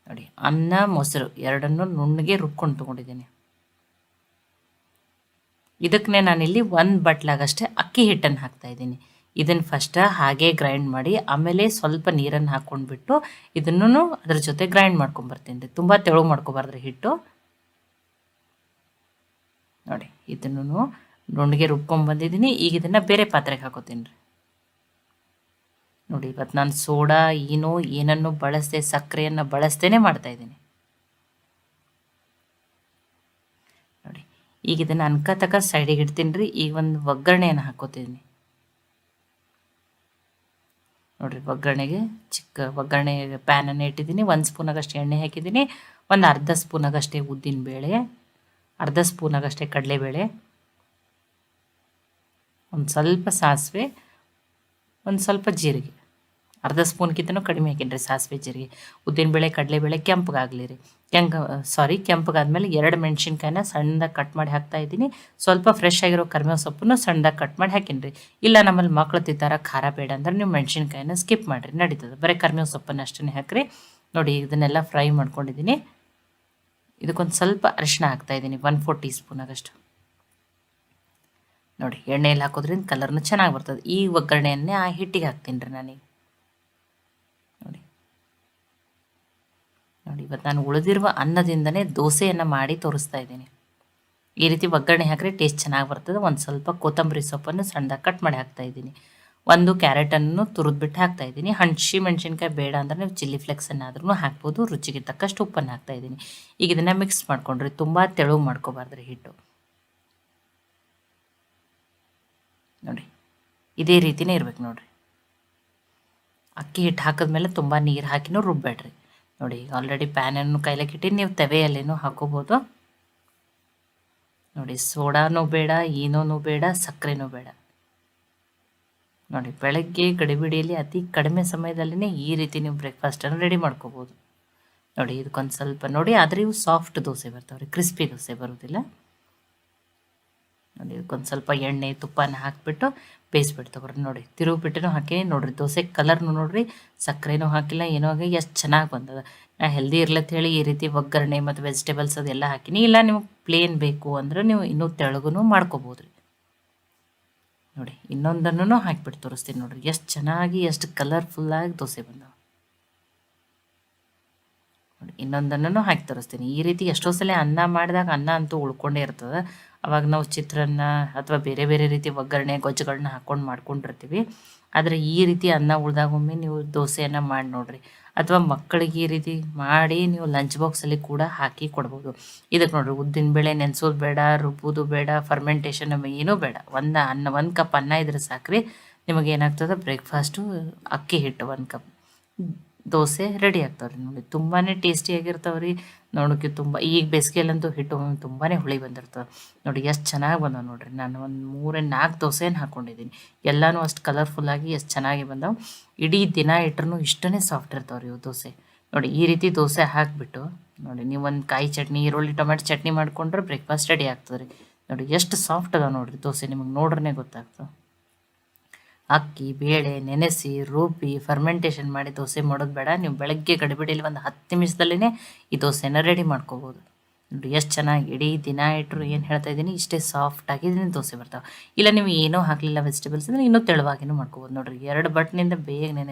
ನೋಡಿ ಅನ್ನ ಮೊಸರು ಎರಡನ್ನೂ ನುಣ್ಣಗೆ ರುಬ್ಕೊಂಡು ತೊಗೊಂಡಿದ್ದೀನಿ. ಇದಕ್ಕೆ ನಾನಿಲ್ಲಿ 1 ಬಟ್ಲಾಗಷ್ಟೇ ಅಕ್ಕಿ ಹಿಟ್ಟನ್ನು ಹಾಕ್ತಾ ಇದ್ದೀನಿ. ಇದನ್ನು ಫಸ್ಟ್ ಹಾಗೆ ಗ್ರೈಂಡ್ ಮಾಡಿ ಆಮೇಲೆ ಸ್ವಲ್ಪ ನೀರನ್ನು ಹಾಕ್ಕೊಂಡ್ಬಿಟ್ಟು ಇದನ್ನು ಅದ್ರ ಜೊತೆ ಗ್ರೈಂಡ್ ಮಾಡ್ಕೊಂಬರ್ತೀನಿ ರೀ. ತುಂಬ ತೆಳು ಮಾಡ್ಕೊಬಾರ್ದ್ರಿ ಹಿಟ್ಟು. ನೋಡಿ ಇದನ್ನು ನುಣ್ಣಗೆ ರುಬ್ಕೊಂಡ್ಬಂದಿದ್ದೀನಿ. ಈಗ ಇದನ್ನು ಬೇರೆ ಪಾತ್ರೆಗೆ ಹಾಕೋತೀನಿ ರೀ. ನೋಡಿ ಇವತ್ತು ನಾನು ಸೋಡಾ ಏನನ್ನು ಬಳಸದೆ, ಸಕ್ಕರೆಯನ್ನು ಬಳಸ್ದೇನೆ ಮಾಡ್ತಾಯಿದ್ದೀನಿ. ನೋಡಿ ಈಗ ಇದನ್ನು ಅನ್ಕತಕ್ಕ ಸೈಡಿಗೆ ಇಡ್ತೀನಿ ರೀ. ಈಗ ಒಂದು ಒಗ್ಗರಣೆಯನ್ನು ಹಾಕೋತೀನಿ. ನೋಡಿರಿ ಒಗ್ಗರಣೆಗೆ ಒಗ್ಗರಣೆ ಪ್ಯಾನನ್ನು ಇಟ್ಟಿದ್ದೀನಿ. 1 ಸ್ಪೂನಾಗಷ್ಟು ಎಣ್ಣೆ ಹಾಕಿದ್ದೀನಿ. ಒಂದು ಅರ್ಧ ಸ್ಪೂನಾಗಷ್ಟೇ ಉದ್ದಿನಬೇಳೆ, ಅರ್ಧ ಸ್ಪೂನಾಗಷ್ಟೇ ಕಡಲೆಬೇಳೆ, ಒಂದು ಸ್ವಲ್ಪ ಸಾಸಿವೆ, ಒಂದು ಸ್ವಲ್ಪ ಜೀರಿಗೆ, ಅರ್ಧ ಸ್ಪೂನ್ಗಿಂತನೂ ಕಡಿಮೆ ಹಾಕಿನ್ರಿ ಸಾಸಿವೆ ಜೀರಿಗೆ. ಉದ್ದಿನಬೇಳೆ ಕಡಲೆಬೇಳೆ ಕೆಂಪಗಾಗಲಿ ರೀ. ಕೆಂಪಗಾದ್ಮೇಲೆ 2 ಮೆಣಸಿನ್ಕಾಯಿನ ಸಣ್ಣದಾಗಿ ಕಟ್ ಮಾಡಿ ಹಾಕ್ತಾ ಇದ್ದೀನಿ. ಸ್ವಲ್ಪ ಫ್ರೆಶ್ ಆಗಿರೋ ಕರಿಬೇವು ಸೊಪ್ಪನ್ನು ಸಣ್ಣದಾಗಿ ಕಟ್ ಮಾಡಿ ಹಾಕಿನ್ರಿ. ಇಲ್ಲ ನಮ್ಮಲ್ಲಿ ಮಕ್ಕಳು ತಿಂತಾರ ಖಾರ ಬೇಡ ಅಂದ್ರೆ ನೀವು ಮೆಣಸಿನ್ಕಾಯಿನ ಸ್ಕಿಪ್ ಮಾಡಿರಿ, ನಡೀತದೆ. ಬರೀ ಕರಿಬೇವು ಸೊಪ್ಪನ್ನು ಅಷ್ಟೇ ಹಾಕಿರಿ. ನೋಡಿ ಇದನ್ನೆಲ್ಲ ಫ್ರೈ ಮಾಡ್ಕೊಂಡಿದ್ದೀನಿ. ಇದಕ್ಕೊಂದು ಸ್ವಲ್ಪ ಅರಿಶಿನ ಹಾಕ್ತಾಯಿದ್ದೀನಿ, 1/4 ಟೀ ಸ್ಪೂನಾಗಷ್ಟು. ನೋಡಿ ಎಣ್ಣೆಯಲ್ಲಿ ಹಾಕೋದ್ರಿಂದ ಕಲರ್ನು ಚೆನ್ನಾಗಿ ಬರ್ತದೆ. ಈ ಒಗ್ಗರಣೆಯನ್ನೇ ಆ ಹಿಟ್ಟಿಗೆ ಹಾಕ್ತೀನಿ ರೀ ನಾನೀಗ. ನೋಡಿ ಇವತ್ತು ನಾನು ಉಳಿದಿರುವ ಅನ್ನದಿಂದನೇ ದೋಸೆಯನ್ನು ಮಾಡಿ ತೋರಿಸ್ತಾ ಇದ್ದೀನಿ. ಈ ರೀತಿ ಒಗ್ಗರಣೆ ಹಾಕಿದ್ರೆ ಟೇಸ್ಟ್ ಚೆನ್ನಾಗಿ ಬರ್ತದೆ. ಒಂದು ಸ್ವಲ್ಪ ಕೊತ್ತಂಬರಿ ಸೊಪ್ಪನ್ನು ಸಣ್ಣದಾಗಿ ಕಟ್ ಮಾಡಿ ಹಾಕ್ತಾಯಿದ್ದೀನಿ. 1 ಕ್ಯಾರೆಟನ್ನು ತುರಿದ್ಬಿಟ್ಟು ಹಾಕ್ತಾಯಿದ್ದೀನಿ. ಹಸಿ ಮೆಣಸಿನ್ಕಾಯಿ ಬೇಡ ಅಂದರೆ ನೀವು ಚಿಲ್ಲಿ ಫ್ಲೆಕ್ಸನ್ನಾದ್ರೂ ಹಾಕ್ಬೋದು. ರುಚಿಗೆ ತಕ್ಕಷ್ಟು ಉಪ್ಪನ್ನು ಹಾಕ್ತಾಯಿದ್ದೀನಿ. ಈಗ ಇದನ್ನು ಮಿಕ್ಸ್ ಮಾಡ್ಕೊಂಡ್ರಿ. ತುಂಬ ತೆಳು ಮಾಡ್ಕೋಬಾರ್ದ್ರಿ ಹಿಟ್ಟು. ನೋಡಿ ಇದೇ ರೀತಿಯೇ ಇರ್ಬೇಕು ನೋಡಿರಿ. ಅಕ್ಕಿ ಹಿಟ್ಟು ಹಾಕಿದ್ಮೇಲೆ ತುಂಬ ನೀರು ಹಾಕಿನೂ ರುಬ್ಬೇಡ್ರಿ. ನೋಡಿ ಈಗ ಆಲ್ರೆಡಿ ಪ್ಯಾನನ್ನು ಕೈಲಕ್ಕೆ ಇಟ್ಟು ನೀವು ತವೆಯಲ್ಲೇನೂ ಹಾಕೋಬೋದು. ನೋಡಿ ಸೋಡಾನೂ ಬೇಡ, ಬೇಡ, ಸಕ್ಕರೆನೂ ಬೇಡ. ನೋಡಿ ಬೆಳಗ್ಗೆ ಗಡಿಬಿಡಿಯಲ್ಲಿ ಅತಿ ಕಡಿಮೆ ಸಮಯದಲ್ಲೇ ಈ ರೀತಿ ನೀವು ಬ್ರೇಕ್ಫಾಸ್ಟನ್ನು ರೆಡಿ ಮಾಡ್ಕೋಬೋದು. ನೋಡಿ ಇದಕ್ಕೊಂದು ಸ್ವಲ್ಪ ನೋಡಿ, ಆದರೆ ಇವು ಸಾಫ್ಟ್ ದೋಸೆ ಬರ್ತಾವೆ ರೀ, ಕ್ರಿಸ್ಪಿ ದೋಸೆ ಬರೋದಿಲ್ಲ. ನೋಡಿ ಇದಕ್ಕೊಂದು ಸ್ವಲ್ಪ ಎಣ್ಣೆ ತುಪ್ಪನ ಹಾಕಿಬಿಟ್ಟು ಬೇಯಿಸ್ಬಿಟ್ಟು ತಗೊಳ್ರಿ. ನೋಡಿ ತಿರುಗಿಬಿಟ್ಟು ಹಾಕಿ ನೋಡಿರಿ. ದೋಸೆ ಕಲರ್ನು ನೋಡಿರಿ, ಸಕ್ಕರೆನೂ ಹಾಕಿಲ್ಲ, ಏನೋ ಆಗಿ ಎಷ್ಟು ಚೆನ್ನಾಗಿ ಬಂದದ. ನಾ ಹೆಲ್ದಿ ಇರ್ಲತ್ತ ಹೇಳಿ ಈ ರೀತಿ ಒಗ್ಗರಣೆ ಮತ್ತು ವೆಜಿಟೇಬಲ್ಸ್ ಅದೆಲ್ಲ ಹಾಕಿನಿ. ಇಲ್ಲ ನೀವು ಪ್ಲೇನ್ ಬೇಕು ಅಂದ್ರೆ ನೀವು ಇನ್ನೂ ತೆಳಗೂ ಮಾಡ್ಕೋಬೋದು ರೀ. ನೋಡಿ ಇನ್ನೊಂದನ್ನು ಹಾಕಿಬಿಟ್ಟು ತೋರಿಸ್ತೀನಿ. ನೋಡಿರಿ ಎಷ್ಟು ಚೆನ್ನಾಗಿ ಎಷ್ಟು ಕಲರ್ಫುಲ್ಲಾಗಿ ದೋಸೆ ಬಂದವು. ಇನ್ನೊಂದನ್ನು ಹಾಕಿ ತೋರಿಸ್ತೀನಿ. ಈ ರೀತಿ ಎಷ್ಟೋ ಸಲ ಅನ್ನ ಮಾಡಿದಾಗ ಅನ್ನ ಅಂತೂ ಉಳ್ಕೊಂಡೇ ಇರ್ತದೆ. ಅವಾಗ ನಾವು ಚಿತ್ರಾನ್ನ ಅಥವಾ ಬೇರೆ ಬೇರೆ ರೀತಿ ಒಗ್ಗರಣೆ ಗೊಜ್ಜುಗಳನ್ನ ಹಾಕ್ಕೊಂಡು ಮಾಡ್ಕೊಂಡಿರ್ತೀವಿ. ಆದರೆ ಈ ರೀತಿ ಅನ್ನ ಉಳ್ದಾಗೊಮ್ಮೆ ನೀವು ದೋಸೆಯನ್ನು ಮಾಡಿ ನೋಡಿರಿ, ಅಥವಾ ಮಕ್ಕಳಿಗೆ ಈ ರೀತಿ ಮಾಡಿ ನೀವು ಲಂಚ್ ಬಾಕ್ಸಲ್ಲಿ ಕೂಡ ಹಾಕಿ ಕೊಡ್ಬೋದು. ಇದಕ್ಕೆ ನೋಡಿರಿ, ಉದ್ದಿನ ಬೇಳೆ ನೆನೆಸೋದು ಬೇಡ, ರುಬ್ಬೋದು ಬೇಡ, ಫರ್ಮೆಂಟೇಷನ್ ಏನೂ ಬೇಡ. ಒಂದು ಕಪ್ ಅನ್ನ ಇದ್ರೆ ಸಾಕ್ರಿ, ನಿಮಗೆ ಏನಾಗ್ತದೆ ಬ್ರೇಕ್ಫಾಸ್ಟು ಅಕ್ಕಿ ಹಿಟ್ಟು 1 ಕಪ್ ದೋಸೆ ರೆಡಿ ಆಗ್ತಾವೆ ರೀ. ನೋಡಿ ತುಂಬಾ ಟೇಸ್ಟಿಯಾಗಿರ್ತಾವೆ ರೀ. ನೋಡೋಕ್ಕೆ ತುಂಬ ಈಗ ಬೇಸಿಗೆಯಲ್ಲಂತೂ ಹಿಟ್ಟು ತುಂಬಾ ಹುಳಿ ಬಂದಿರ್ತವೆ. ನೋಡಿ ಎಷ್ಟು ಚೆನ್ನಾಗಿ ಬಂದವು ನೋಡಿರಿ. ನಾನು ಒಂದು 3-4 ದೋಸೆಯನ್ನು ಹಾಕ್ಕೊಂಡಿದ್ದೀನಿ. ಎಲ್ಲನೂ ಅಷ್ಟು ಕಲರ್ಫುಲ್ಲಾಗಿ ಎಷ್ಟು ಚೆನ್ನಾಗಿ ಬಂದವು. ಇಡೀ ದಿನ ಇಟ್ರೂ ಇಷ್ಟೇ ಸಾಫ್ಟ್ ಇರ್ತಾವೆ ರೀ ಇವು ದೋಸೆ. ನೋಡಿ ಈ ರೀತಿ ದೋಸೆ ಹಾಕಿಬಿಟ್ಟು ನೋಡಿ ನೀವು ಒಂದು ಕಾಯಿ ಚಟ್ನಿ, ಈರುಳ್ಳಿ ಟೊಮೆಟೊ ಚಟ್ನಿ ಮಾಡಿಕೊಂಡ್ರೆ ಬ್ರೇಕ್ಫಾಸ್ಟ್ ರೆಡಿ ಆಗ್ತದೆ ರೀ. ನೋಡಿ ಎಷ್ಟು ಸಾಫ್ಟ್ ಅದಾವೆ ನೋಡಿರಿ ದೋಸೆ, ನಿಮಗೆ ನೋಡ್ರೇ ಗೊತ್ತಾಗ್ತದೆ. ಅಕ್ಕಿ ಬೇಳೆ ನೆನೆಸಿ ರುಬ್ಬಿ ಫರ್ಮೆಂಟೇಷನ್ ಮಾಡಿ ದೋಸೆ ಮಾಡೋದು ಬೇಡ. ನೀವು ಬೆಳಗ್ಗೆ ಗಡಿಬಿಡಿಯಲ್ಲಿ ಒಂದು 10 ನಿಮಿಷದಲ್ಲೇ ಈ ದೋಸೆನ ರೆಡಿ ಮಾಡ್ಕೋಬೋದು. ನೋಡಿ ಎಷ್ಟು ಚೆನ್ನಾಗಿ ಇಡೀ ದಿನ ಇಟ್ಟರು ಏನು ಹೇಳ್ತಾ ಇದ್ದೀನಿ, ಇಷ್ಟೇ ಸಾಫ್ಟಾಗಿ ದೋಸೆ ಬರ್ತಾವೆ. ಇಲ್ಲ ನೀವು ಏನೂ ಹಾಕಲಿಲ್ಲ ವೆಜಿಟೇಬಲ್ಸ್ ಅಂದರೆ ಇನ್ನೂ ತೆಳುವಾಗಿನೂ ಮಾಡ್ಕೋಬೋದು. ನೋಡಿರಿ 2 ಬಟ್ನಿಂದ ಬೇಗನೆ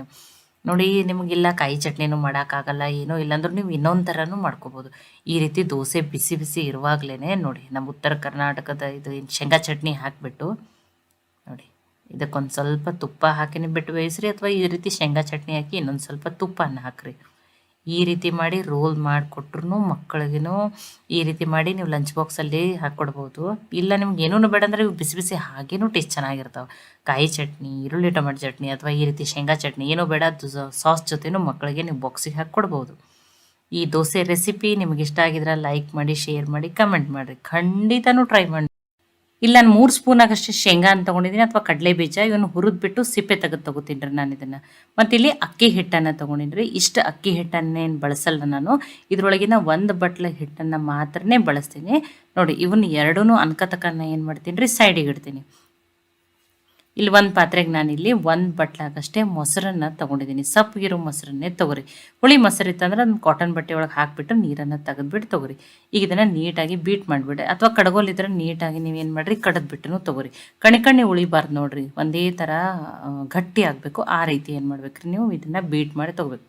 ನೋಡಿ. ನಿಮಗಿಲ್ಲ ಕಾಯಿ ಚಟ್ನಿನೂ ಮಾಡೋಕ್ಕಾಗಲ್ಲ, ಏನೋ ಇಲ್ಲಾಂದ್ರೂ ನೀವು ಇನ್ನೊಂದು ಥರನೂ ಮಾಡ್ಕೋಬೋದು. ಈ ರೀತಿ ದೋಸೆ ಬಿಸಿ ಬಿಸಿ ಇರುವಾಗಲೇ ನೋಡಿ ನಮ್ಮ ಉತ್ತರ ಕರ್ನಾಟಕದ ಇದು ಶೇಂಗಾ ಚಟ್ನಿ ಹಾಕಿಬಿಟ್ಟು ನೋಡಿ ಇದಕ್ಕೊಂದು ಸ್ವಲ್ಪ ತುಪ್ಪ ಹಾಕಿನೇ ಬಿಟ್ಟು ಬೇಯಿಸ್ರಿ, ಅಥವಾ ಈ ರೀತಿ ಶೇಂಗಾ ಚಟ್ನಿ ಹಾಕಿ ಇನ್ನೊಂದು ಸ್ವಲ್ಪ ತುಪ್ಪನ ಹಾಕಿರಿ. ಈ ರೀತಿ ಮಾಡಿ ರೋಲ್ ಮಾಡಿಕೊಟ್ರು ಮಕ್ಕಳಿಗೂ ಈ ರೀತಿ ಮಾಡಿ ನೀವು ಲಂಚ್ ಬಾಕ್ಸಲ್ಲಿ ಹಾಕ್ಕೊಡ್ಬೋದು. ಇಲ್ಲ ನಿಮ್ಗೆ ಏನೂ ಬೇಡ ಅಂದರೆ ಇವು ಬಿಸಿ ಬಿಸಿ ಹಾಗೇನೂ ಟೇಸ್ಟ್ ಚೆನ್ನಾಗಿರ್ತಾವೆ. ಕಾಯಿ ಚಟ್ನಿ, ಈರುಳ್ಳಿ ಟೊಮೆಟೊ ಚಟ್ನಿ ಅಥವಾ ಈ ರೀತಿ ಶೇಂಗಾ ಚಟ್ನಿ ಏನೂ ಬೇಡ, ಸಾಸ್ ಜೊತೆನೂ ಮಕ್ಕಳಿಗೆ ನೀವು ಬಾಕ್ಸಿಗೆ ಹಾಕ್ಕೊಡ್ಬೋದು. ಈ ದೋಸೆ ರೆಸಿಪಿ ನಿಮಗೆ ಇಷ್ಟ ಆಗಿದ್ರೆ ಲೈಕ್ ಮಾಡಿ, ಶೇರ್ ಮಾಡಿ, ಕಮೆಂಟ್ ಮಾಡಿರಿ. ಖಂಡಿತನೂ ಟ್ರೈ ಮಾಡಿ. ಇಲ್ಲ ನಾನು 3 ಸ್ಪೂನ್ ಆಗಷ್ಟು ಶೇಂಗಾ ಅಂತ ತೊಗೊಂಡಿದ್ದೀನಿ, ಅಥವಾ ಕಡಲೆ ಬೀಜ. ಇವನು ಹುರಿದ್ಬಿಟ್ಟು ಸಿಪ್ಪೆ ತೊಗೋತೀನಿ ರೀ ನಾನು ಇದನ್ನು. ಮತ್ತು ಇಲ್ಲಿ ಅಕ್ಕಿ ಹಿಟ್ಟನ್ನು ತೊಗೊಂಡಿನಿ ರೀ. ಇಷ್ಟು ಅಕ್ಕಿ ಹಿಟ್ಟನ್ನೇನು ಬಳಸಲ್ಲ ನಾನು, ಇದರೊಳಗಿನ 1 ಬಟ್ಲ ಹಿಟ್ಟನ್ನು ಮಾತ್ರನೇ ಬಳಸ್ತೀನಿ. ನೋಡಿ ಇವನ್ನ ಎರಡೂ ಅನ್ಕತಕ್ಕನ್ನ ಏನು ಮಾಡ್ತೀನಿ ರೀ, ಸೈಡಿಗೆ ಇಡ್ತೀನಿ. ಇಲ್ಲಿ ಒಂದು ಪಾತ್ರೆಗೆ ನಾನಿಲ್ಲಿ 1 ಬಟ್ಲಾಗಷ್ಟೇ ಮೊಸರನ್ನು ತೊಗೊಂಡಿದ್ದೀನಿ. ಸಪ್ಪಗಿರೋ ಮೊಸರನ್ನೇ ತೊಗೊರಿ. ಹುಳಿ ಮೊಸರು ಇತ್ತಂದ್ರೆ ಅದನ್ನ ಕಾಟನ್ ಬಟ್ಟೆ ಒಳಗೆ ಹಾಕಿಬಿಟ್ಟು ನೀರನ್ನು ತೆಗೆದ್ಬಿಟ್ಟು ತೊಗೊರಿ. ಈಗ ಇದನ್ನು ನೀಟಾಗಿ ಬೀಟ್ ಮಾಡಿಬಿಡಿ, ಅಥವಾ ಕಡಗೋಲಿದ್ರೆ ನೀಟಾಗಿ ನೀವೇನು ಮಾಡಿರಿ ಕಡದ್ಬಿಟ್ಟು ತೊಗೊರಿ. ಕಣಿ ಉಳಿಬಾರ್ದು ನೋಡಿರಿ, ಒಂದೇ ಥರ ಗಟ್ಟಿ ಆಗಬೇಕು. ಆ ರೀತಿ ಏನು ಮಾಡ್ಬೇಕ್ರಿ, ನೀವು ಇದನ್ನು ಬೀಟ್ ಮಾಡಿ ತೊಗೋಬೇಕು.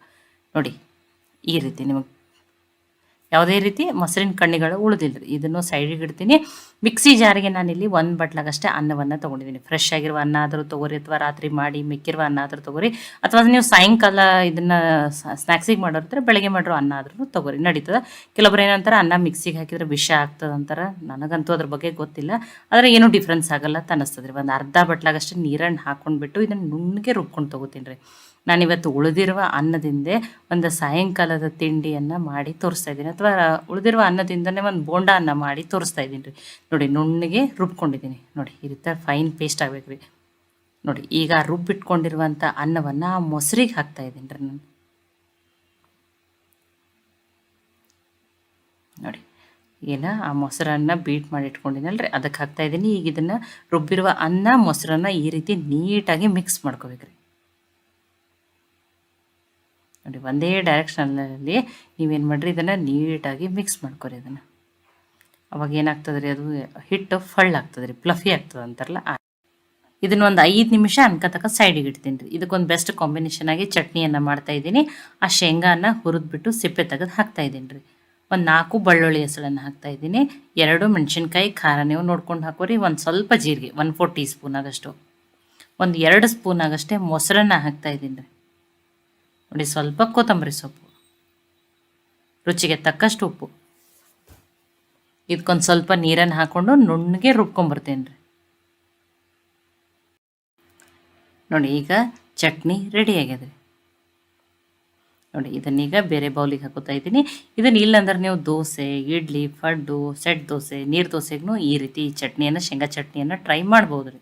ನೋಡಿ ಈ ರೀತಿ ನಿಮಗೆ ಯಾವುದೇ ರೀತಿ ಮೊಸರಿನ ಕಣ್ಣಿಗಳು ಉಳಿದಿಲ್ಲ ರೀ. ಇದನ್ನು ಸೈಡಿಗೆ ಇಡ್ತೀನಿ. ಮಿಕ್ಸಿ ಜಾರಿಗೆ ನಾನಿಲ್ಲಿ 1 ಬಟ್ಲಾಗಷ್ಟೇ ಅನ್ನವನ್ನು ತೊಗೊಂಡಿದ್ದೀನಿ. ಫ್ರೆಶ್ ಆಗಿರುವ ಅನ್ನ ಆದರೂ ತೊಗೊರಿ, ಅಥವಾ ರಾತ್ರಿ ಮಾಡಿ ಮಿಕ್ಕಿರುವ ಅನ್ನ ಆದರೂ ತೊಗೊರಿ, ಅಥವಾ ನೀವು ಸಾಯಂಕಾಲ ಇದನ್ನು ಸ್ನ್ಯಾಕ್ಸಿಗೆ ಮಾಡೋರಿದ್ರೆ ಬೆಳಗ್ಗೆ ಮಾಡಿರೋ ಅನ್ನ ಆದ್ರೂ ತೊಗೊರಿ, ನಡೀತದೆ. ಕೆಲವೊಬ್ರು ಏನಂತಾರೆ ಅನ್ನ ಮಿಕ್ಸಿಗೆ ಹಾಕಿದ್ರೆ ವಿಷ ಆಗ್ತದೆ ಅಂತಾರೆ. ನನಗಂತೂ ಅದ್ರ ಬಗ್ಗೆ ಗೊತ್ತಿಲ್ಲ, ಆದರೆ ಏನೂ ಡಿಫ್ರೆನ್ಸ್ ಆಗಲ್ಲ ಅಂತ ಅನ್ನಿಸ್ತದೆ ರೀ. ಒಂದು ಅರ್ಧ ಬಟ್ಲಾಗಷ್ಟೇ ನೀರನ್ನು ಹಾಕ್ಕೊಂಡ್ಬಿಟ್ಟು ಇದನ್ನು ನುಣ್ಣಗೆ ರುಬ್ಕೊಂಡು ತೊಗೋತೀನಿ ರೀ. ನಾನಿವತ್ತು ಉಳಿದಿರುವ ಅನ್ನದಿಂದೆ ಒಂದು ಸಾಯಂಕಾಲದ ತಿಂಡಿಯನ್ನು ಮಾಡಿ ತೋರಿಸ್ತಾ ಇದ್ದೀನಿ, ಅಥವಾ ಉಳಿದಿರುವ ಅನ್ನದಿಂದನೇ ಒಂದು ಬೋಂಡ ಅನ್ನ ಮಾಡಿ ತೋರಿಸ್ತಾ ಇದ್ದೀನಿ ರೀ. ನೋಡಿ ನುಣ್ಣಗೆ ರುಬ್ಕೊಂಡಿದ್ದೀನಿ. ನೋಡಿ ಈ ರೀತಿ ಫೈನ್ ಪೇಸ್ಟ್ ಆಗ್ಬೇಕು ರೀ. ನೋಡಿ ಈಗ ರುಬ್ಬಿಟ್ಕೊಂಡಿರುವಂಥ ಅನ್ನವನ್ನು ಆ ಮೊಸರಿಗೆ ಹಾಕ್ತಾ ಇದ್ದೀನಿ ರೀ ನಾನು. ನೋಡಿ ಆ ಮೊಸರನ್ನು ಬೀಟ್ ಮಾಡಿ ಇಟ್ಕೊಂಡಿದ್ದೀನಲ್ಲ ರೀ, ಅದಕ್ಕೆ ಹಾಕ್ತಾಯಿದ್ದೀನಿ. ಈಗ ಇದನ್ನು ರುಬ್ಬಿರುವ ಅನ್ನ ಮೊಸರನ್ನು ಈ ರೀತಿ ನೀಟಾಗಿ ಮಿಕ್ಸ್ ಮಾಡ್ಕೋಬೇಕ್ರಿ. ನೋಡಿ ಒಂದೇ ಡೈರೆಕ್ಷನಲ್ಲಿ ನೀವೇನು ಮಾಡಿರಿ, ಇದನ್ನು ನೀಟಾಗಿ ಮಿಕ್ಸ್ ಮಾಡ್ಕೊರಿ. ಅದನ್ನು ಅವಾಗ ಏನಾಗ್ತದೆ ರೀ, ಅದು ಹಿಟ್ಟು ಆಗ್ತದೆ ರೀ, ಫ್ಲಫಿ ಆಗ್ತದೆ ಅಂತಾರಲ್ಲ. ಇದನ್ನು ಒಂದು 5 ನಿಮಿಷ ಅನ್ಕತಕ್ಕ ಸೈಡಿಗೆ ಇಡ್ತೀನಿ ರೀ. ಇದಕ್ಕೊಂದು ಬೆಸ್ಟ್ ಕಾಂಬಿನೇಷನ್ ಆಗಿ ಚಟ್ನಿಯನ್ನು ಮಾಡ್ತಾಯಿದ್ದೀನಿ. ಆ ಶೇಂಗಾನ ಹುರಿದ್ಬಿಟ್ಟು ಸಿಪ್ಪೆ ತೆಗೆದು ಹಾಕ್ತಾಯಿದ್ದೀನಿ ರೀ. ಒಂದು 4 ಬೆಳ್ಳುಳ್ಳಿ ಹೆಸಳನ್ನು ಹಾಕ್ತಾಯಿದ್ದೀನಿ. 2 ಮೆಣಸಿನ್ಕಾಯಿ ಖಾರ ನೀವು ನೋಡ್ಕೊಂಡು ಹಾಕೋರಿ. ಒಂದು ಸ್ವಲ್ಪ ಜೀರಿಗೆ, 1/4 ಟೀ ಸ್ಪೂನ್ ಆಗಷ್ಟು. ಒಂದು 2 ಸ್ಪೂನ್ ಆಗಷ್ಟೇ ಮೊಸರನ್ನು ಹಾಕ್ತಾಯಿದ್ದೀನಿ ರೀ. ನೋಡಿ ಸ್ವಲ್ಪ ಕೊತ್ತಂಬರಿ ಸೊಪ್ಪು, ರುಚಿಗೆ ತಕ್ಕಷ್ಟು ಉಪ್ಪು. ಇದಕ್ಕೊಂದು ಸ್ವಲ್ಪ ನೀರನ್ನು ಹಾಕ್ಕೊಂಡು ನುಣ್ಣಗೆ ರುಬ್ಕೊಂಬರ್ತೇನೆ ರೀ. ನೋಡಿ ಈಗ ಚಟ್ನಿ ರೆಡಿ ಆಗ್ಯದ. ನೋಡಿ ಇದನ್ನೀಗ ಬೇರೆ ಬೌಲಿಗೆ ಹಾಕೋತಾ ಇದ್ದೀನಿ. ಇದನ್ನು ಇಲ್ಲಾಂದ್ರೆ ನೀವು ದೋಸೆ, ಇಡ್ಲಿ, ಪಡ್ಡು, ಸೆಟ್ ದೋಸೆ, ನೀರು ದೋಸೆಗೂ ಈ ರೀತಿ ಚಟ್ನಿಯನ್ನು, ಶೇಂಗಾ ಚಟ್ನಿಯನ್ನು ಟ್ರೈ ಮಾಡ್ಬೋದು ರೀ.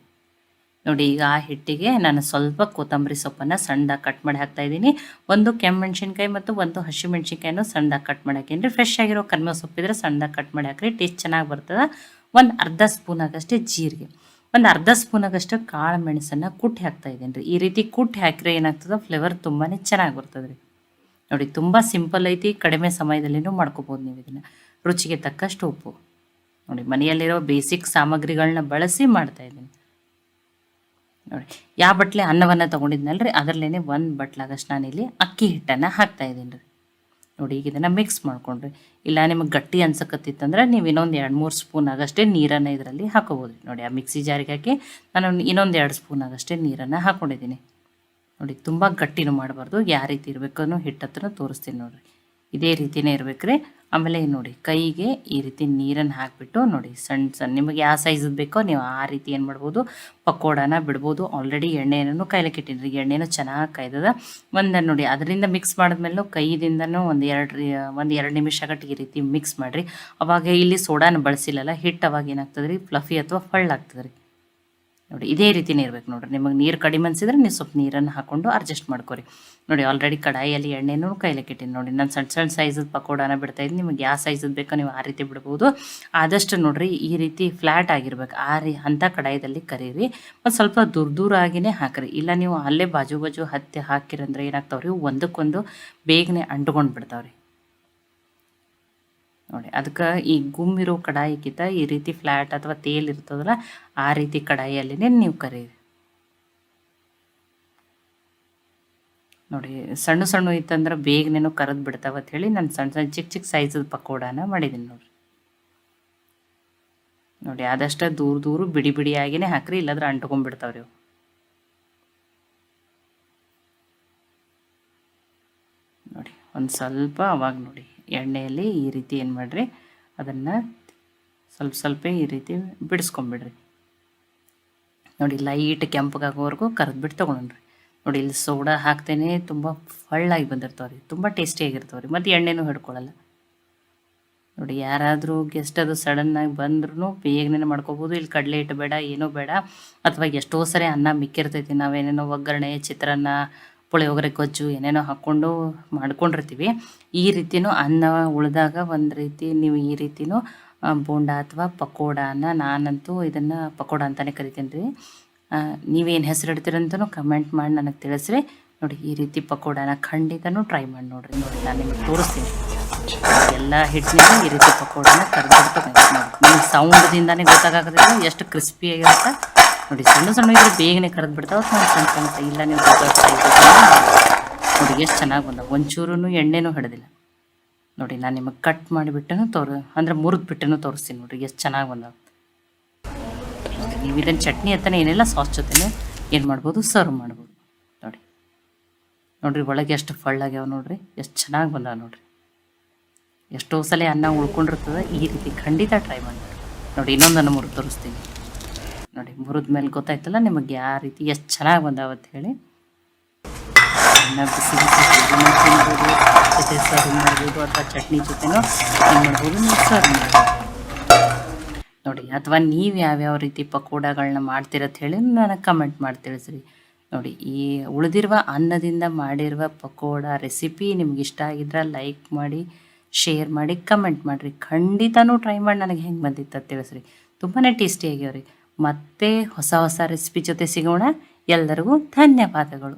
ನೋಡಿ ಈಗ ಆ ಹಿಟ್ಟಿಗೆ ನಾನು ಸ್ವಲ್ಪ ಕೊತ್ತಂಬರಿ ಸೊಪ್ಪನ್ನು ಸಣ್ಣದಾಗಿ ಕಟ್ ಮಾಡಿ ಹಾಕ್ತಾಯಿದ್ದೀನಿ. 1 ಕೆಂಮೆಣ್ಸಿನ್ಕಾಯಿ ಮತ್ತು 1 ಹಸಿಮೆಣ್ಸಿನ್ಕಾಯಿನೂ ಸಣ್ಣದಾಗಿ ಕಟ್ ಮಾಡಿ ಹಾಕೀನಿ. ಫ್ರೆಶ್ ಆಗಿರೋ ಕರಿಬೇವು ಸೊಪ್ಪಿದ್ರೆ ಸಣ್ಣದಾಗಿ ಕಟ್ ಮಾಡಿ ಹಾಕ್ರಿ, ಟೇಸ್ಟ್ ಚೆನ್ನಾಗಿ ಬರ್ತದೆ. ಒಂದು ಅರ್ಧ ಸ್ಪೂನ್ ಆಗಷ್ಟೇ ಜೀರಿಗೆ, ಒಂದು ಅರ್ಧ ಸ್ಪೂನ್ ಆಗಷ್ಟು ಕಾಳು ಮೆಣಸನ್ನು ಕುಟ್ಟಿ ಹಾಕ್ತಾಯಿದ್ದೀನಿ ರೀ. ಈ ರೀತಿ ಕುಟ್ಟಿ ಹಾಕಿದ್ರೆ ಏನಾಗ್ತದೆ, ಫ್ಲೇವರ್ ತುಂಬಾ ಚೆನ್ನಾಗಿ ಬರ್ತದೆ ರೀ. ನೋಡಿ ತುಂಬ ಸಿಂಪಲ್ ಐತಿ, ಕಡಿಮೆ ಸಮಯದಲ್ಲಿನೂ ಮಾಡ್ಕೋಬೋದು ನೀವು ಇದನ್ನು. ರುಚಿಗೆ ತಕ್ಕಷ್ಟು ಉಪ್ಪು. ನೋಡಿ ಮನೆಯಲ್ಲಿರೋ ಬೇಸಿಕ್ ಸಾಮಗ್ರಿಗಳನ್ನ ಬಳಸಿ ಮಾಡ್ತಾಯಿದ್ದೀನಿ. ನೋಡಿ ಯಾವ ಬಟ್ಲೆ ಅನ್ನವನ್ನು ತೊಗೊಂಡಿದ್ನಲ್ರಿ ಅದರಲ್ಲೇ 1 ಬಟ್ಲಾಗಷ್ಟು ನಾನಿಲ್ಲಿ ಅಕ್ಕಿ ಹಿಟ್ಟನ್ನು ಹಾಕ್ತಾಯಿದ್ದೀನಿ ರೀ. ನೋಡಿ ಈಗ ಇದನ್ನು ಮಿಕ್ಸ್ ಮಾಡ್ಕೊಂಡ್ರಿ. ಇಲ್ಲ ನಿಮಗೆ ಗಟ್ಟಿ ಅನ್ಸಕತ್ತಿತ್ತಂದ್ರೆ ನೀವು ಇನ್ನೊಂದು 2-3 ಸ್ಪೂನ್ ಆಗಷ್ಟೇ ನೀರನ್ನು ಇದರಲ್ಲಿ ಹಾಕೋಬೋದು. ನೋಡಿ ಆ ಮಿಕ್ಸಿ ಜಾರಿಗೆ ಹಾಕಿ ನಾನು ಇನ್ನೊಂದು 2 ಸ್ಪೂನ್ ಆಗಷ್ಟೇ ನೀರನ್ನು ಹಾಕ್ಕೊಂಡಿದ್ದೀನಿ. ನೋಡಿ ತುಂಬ ಗಟ್ಟಿನೂ ಮಾಡಬಾರ್ದು, ಯಾವ ರೀತಿ ಇರಬೇಕು ಅನ್ನೋ ಹಿಟ್ಟು ಹತ್ರ ತೋರಿಸ್ತೀನಿ ನೋಡಿರಿ. ಇದೇ ರೀತಿಯೇ ಇರ್ಬೇಕು ರೀ. ಆಮೇಲೆ ನೋಡಿ ಕೈಗೆ ಈ ರೀತಿ ನೀರನ್ನು ಹಾಕಿಬಿಟ್ಟು ನೋಡಿ ಸಣ್ಣ ನಿಮಗೆ ಯಾವ ಸೈಜದ್ದು ಬೇಕೋ ನೀವು ಆ ರೀತಿ ಏನು ಮಾಡ್ಬೋದು, ಪಕೋಡಾನ ಬಿಡ್ಬೋದು. ಆಲ್ರೆಡಿ ಎಣ್ಣೆಯನ್ನು ಕಾಯ್ಲಿಕ್ಕೆ ಇಟ್ಟಿನಿ, ಎಣ್ಣೆನೂ ಚೆನ್ನಾಗಿ ಕಾಯ್ದದ. ನೋಡಿ ಅದರಿಂದ ಮಿಕ್ಸ್ ಮಾಡಿದ್ಮೇಲೆ ಕೈಯಿಂದನೂ ಒಂದು 2 ನಿಮಿಷ ಗಂಟೆ ಈ ರೀತಿ ಮಿಕ್ಸ್ ಮಾಡಿರಿ. ಅವಾಗ ಇಲ್ಲಿ ಸೋಡಾನ ಬಳಸಿಲ್ಲಲ್ಲ, ಹಿಟ್ಟು ಅವಾಗ ಏನಾಗ್ತದೆ ರೀ, ಫ್ಲಫಿ ಅಥವಾ ಫಳ್ಳಾಗ್ತದೆ ರೀ. ನೋಡಿ ಇದೇ ರೀತಿನೇ ಇರ್ಬೇಕು ನೋಡಿರಿ. ನಿಮಗೆ ನೀರು ಕಡಿಮೆ ಅನ್ಸಿದ್ರೆ ನೀವು ಸ್ವಲ್ಪ ನೀರನ್ನು ಹಾಕ್ಕೊಂಡು ಅಡ್ಜಸ್ಟ್ ಮಾಡ್ಕೊರಿ. ನೋಡಿ ಆಲ್ರೆಡಿ ಕಡಾಯಿಯಲ್ಲಿ ಎಣ್ಣೆನೂ ಕಾಯ್ಲಿಕ್ಕೆ ಇಟ್ಟಿನಿ. ನೋಡಿ ನಾನು ಸಣ್ಣ ಸೈಜದ್ದು ಪಕೋಡಾನ ಬಿಡ್ತಾಯಿದ್ದೀನಿ. ನಿಮಗೆ ಯಾವ ಸೈಜದ್ದು ಬೇಕೋ ನೀವು ಆ ರೀತಿ ಬಿಡ್ಬೋದು. ಆದಷ್ಟು ನೋಡಿರಿ ಈ ರೀತಿ ಫ್ಲ್ಯಾಟ್ ಆಗಿರ್ಬೇಕು, ಅಂಥ ಕಡಾಯಿದಲ್ಲಿ ಕರೀರಿ. ಮತ್ತು ಸ್ವಲ್ಪ ದೂರ ಆಗಿನೇ ಹಾಕಿರಿ. ಇಲ್ಲ ನೀವು ಅಲ್ಲೇ ಬಾಜು ಹತ್ತಿ ಹಾಕಿರಂದ್ರೆ ಏನಾಗ್ತಾವ್ರಿ, ಒಂದಕ್ಕೊಂದು ಬೇಗನೆ ಅಂಟ್ಕೊಂಡು ಬಿಡ್ತಾವ್ರಿ. ನೋಡಿ ಅದಕ್ಕೆ ಈ ಗುಮ್ಮಿರೋ ಕಡಾಯಿಗಿಂತ ಈ ರೀತಿ ಫ್ಲ್ಯಾಟ್ ಅಥವಾ ತೇಲ್ ಇರ್ತದಲ್ಲ ಆ ರೀತಿ ಕಡಾಯಿಯಲ್ಲಿನೇ ನೀವು ಕರೀರಿ. ನೋಡಿ ಸಣ್ಣ ಇತ್ತಂದ್ರೆ ಬೇಗನೇನು ಕರೆದು ಬಿಡ್ತಾವತ್ತು ಹೇಳಿ ನಾನು ಸಣ್ಣ ಚಿಕ್ಕ ಸೈಜದ ಪಕೋಡಾನ ಮಾಡಿದ್ದೀನಿ ನೋಡಿರಿ. ನೋಡಿ ಆದಷ್ಟು ದೂರ ಬಿಡಿಯಾಗಿನೇ ಹಾಕ್ರಿ, ಇಲ್ಲಾಂದ್ರೆ ಅಂಟ್ಕೊಂಡ್ಬಿಡ್ತಾವ್ರಿ ಅವು. ನೋಡಿ ಒಂದು ಸ್ವಲ್ಪ ಅವಾಗ ನೋಡಿ ಎಣ್ಣೆಯಲ್ಲಿ ಈ ರೀತಿ ಏನು ಮಾಡಿರಿ, ಅದನ್ನು ಸ್ವಲ್ಪ ಈ ರೀತಿ ಬಿಡಿಸ್ಕೊಂಬಿಡ್ರಿ. ನೋಡಿ ಲೈಟ್ ಕೆಂಪಗಾಗೋವರೆಗೂ ಕರೆದ್ಬಿಟ್ಟು ತೊಗೊಂಡ್ರಿ. ನೋಡಿ ಇಲ್ಲಿ ಸೋಡಾ ಹಾಕ್ತೇನೆ ತುಂಬ ಫಳ್ಳಾಗಿ ಬಂದಿರ್ತಾವ್ರಿ, ತುಂಬ ಟೇಸ್ಟಿಯಾಗಿರ್ತಾವ್ರಿ, ಮತ್ತು ಎಣ್ಣೆನೂ ಹಿಡ್ಕೊಳ್ಳಲ್ಲ. ನೋಡಿ ಯಾರಾದರೂ ಗೆಸ್ಟ್ ಅದು ಸಡನ್ನಾಗಿ ಬಂದ್ರೂ ಬೇಗನೆ ಮಾಡ್ಕೋಬೋದು. ಇಲ್ಲಿ ಕಡಲೆ ಹಿಟ್ಟು ಬೇಡ, ಏನೂ ಬೇಡ. ಅಥವಾ ಎಷ್ಟೋ ಸರಿ ಅನ್ನ ಮಿಕ್ಕಿರ್ತೈತಿ, ನಾವೇನೇನೋ ಒಗ್ಗರಣೆ, ಚಿತ್ರಾನ್ನ, ಪುಳಿಯೋಗರೆ, ಗೊಜ್ಜು ಏನೇನೋ ಹಾಕ್ಕೊಂಡು ಮಾಡ್ಕೊಂಡಿರ್ತೀವಿ. ಈ ರೀತಿಯೂ ಅನ್ನ ಉಳಿದಾಗ ಒಂದು ರೀತಿ ನೀವು ಈ ರೀತಿಯೂ ಬೋಂಡ ಅಥವಾ ಪಕೋಡಾನ, ನಾನಂತೂ ಇದನ್ನು ಪಕೋಡ ಅಂತಲೇ ಕರಿತೀನಿ ರೀ. ನೀವೇನು ಹೆಸರು ಇಡ್ತೀರಂತನೂ ಕಮೆಂಟ್ ಮಾಡಿ ನನಗೆ ತಿಳಿಸ್ರಿ. ನೋಡಿ ಈ ರೀತಿ ಪಕೋಡಾನ ಖಂಡಿತನೂ ಟ್ರೈ ಮಾಡಿ ನೋಡಿರಿ. ನೋಡಿ ನಾನು ನಿಮಗೆ ತೋರಿಸ್ತೀನಿ. ಎಲ್ಲ ಹಿಟ್ಟಿನಿಂದ ಈ ರೀತಿ ಪಕೋಡಾನ ಕರೆದ್ಬಿಟ್ಟು ನೋಡಿ ನಿಮ್ಗೆ ಸೌಂಡ್ದಿಂದನೇ ಗೊತ್ತಾಗೋದಿಲ್ಲ ಎಷ್ಟು ಕ್ರಿಸ್ಪಿಯಾಗಿರುತ್ತೆ. ನೋಡಿ ಸಣ್ಣ ಇದ್ರೆ ಬೇಗನೆ ಕರೆದು ಬಿಡ್ತಾವೆ. ನಾನು ಸಣ್ಣ ಇಲ್ಲ ನೀವು ನೋಡಿ ಎಷ್ಟು ಚೆನ್ನಾಗಿ ಬಂದ, ಒಂಚೂರು ಎಣ್ಣೆನೂ ಹಿಡಿದಿಲ್ಲ. ನೋಡಿ ನಾನು ನಿಮಗೆ ಕಟ್ ಮಾಡಿಬಿಟ್ಟು ಅಂದರೆ ಮುರಿದ್ಬಿಟ್ಟು ತೋರಿಸ್ತೀನಿ. ನೋಡಿ ಎಷ್ಟು ಚೆನ್ನಾಗಿ ಬಂದವು. ನೋಡಿ ನೀವು ಇದನ್ನು ಚಟ್ನಿ ಹತ್ತನೇ ಏನೆಲ್ಲ ಸಾಸ್ ಜೊತೆನೇ ಏನು ಮಾಡ್ಬೋದು, ಸರ್ವ್ ಮಾಡ್ಬೋದು. ನೋಡಿರಿ ಒಳಗೆ ಎಷ್ಟು ಫಳ್ಳಾಗ್ಯಾವ ನೋಡಿರಿ, ಎಷ್ಟು ಚೆನ್ನಾಗಿ ಬಂದಾವ ನೋಡಿರಿ. ಎಷ್ಟೋ ಸಲ ಅನ್ನ ಉಳ್ಕೊಂಡಿರ್ತದೆ, ಈ ರೀತಿ ಖಂಡಿತ ಟ್ರೈ ಮಾಡಿ ನೋಡಿ. ಇನ್ನೊಂದನ್ನು ಮುರಿದು ತೋರಿಸ್ತೀನಿ. ನೋಡಿ ಮುರಿದ ಮೇಲೆ ಗೊತ್ತಾಯ್ತಲ್ಲ ನಿಮಗೆ ಯಾವ ರೀತಿ ಎಷ್ಟು ಚೆನ್ನಾಗಿ ಬಂದಾವತ್ತು ಹೇಳಿ. ಬಿಸಿ ತಿನ್ಬೋದು, ಜೊತೆ ಸರ್ವ್ ಮಾಡ್ಬೋದು, ಅಥವಾ ಚಟ್ನಿ ಜೊತೆನೂ ಏನು ಮಾಡ್ಬೋದು, ನೀವು ಸರ್ವ್ ಮಾಡ್ಬೋದು ನೋಡಿ. ಅಥವಾ ನೀವು ಯಾವ್ಯಾವ ರೀತಿ ಪಕೋಡಗಳನ್ನ ಮಾಡ್ತೀರತ್ ಹೇಳಿ ನನಗೆ ಕಮೆಂಟ್ ಮಾಡಿ ತಿಳಿಸ್ರಿ. ನೋಡಿ ಈ ಉಳಿದಿರುವ ಅನ್ನದಿಂದ ಮಾಡಿರುವ ಪಕೋಡ ರೆಸಿಪಿ ನಿಮ್ಗೆ ಇಷ್ಟ ಆಗಿದ್ರೆ ಲೈಕ್ ಮಾಡಿ, ಶೇರ್ ಮಾಡಿ, ಕಮೆಂಟ್ ಮಾಡಿರಿ. ಖಂಡಿತನೂ ಟ್ರೈ ಮಾಡಿ ನನಗೆ ಹೆಂಗೆ ಬಂದಿತ್ತು ಅಂತ ತಿಳಿಸ್ರಿ. ತುಂಬಾ ಟೇಸ್ಟಿಯಾಗ್ಯಾವ್ರಿ. ಮತ್ತೆ ಹೊಸ ರೆಸಿಪಿ ಜೊತೆ ಸಿಗೋಣ. ಎಲ್ಲರಿಗೂ ಧನ್ಯವಾದಗಳು.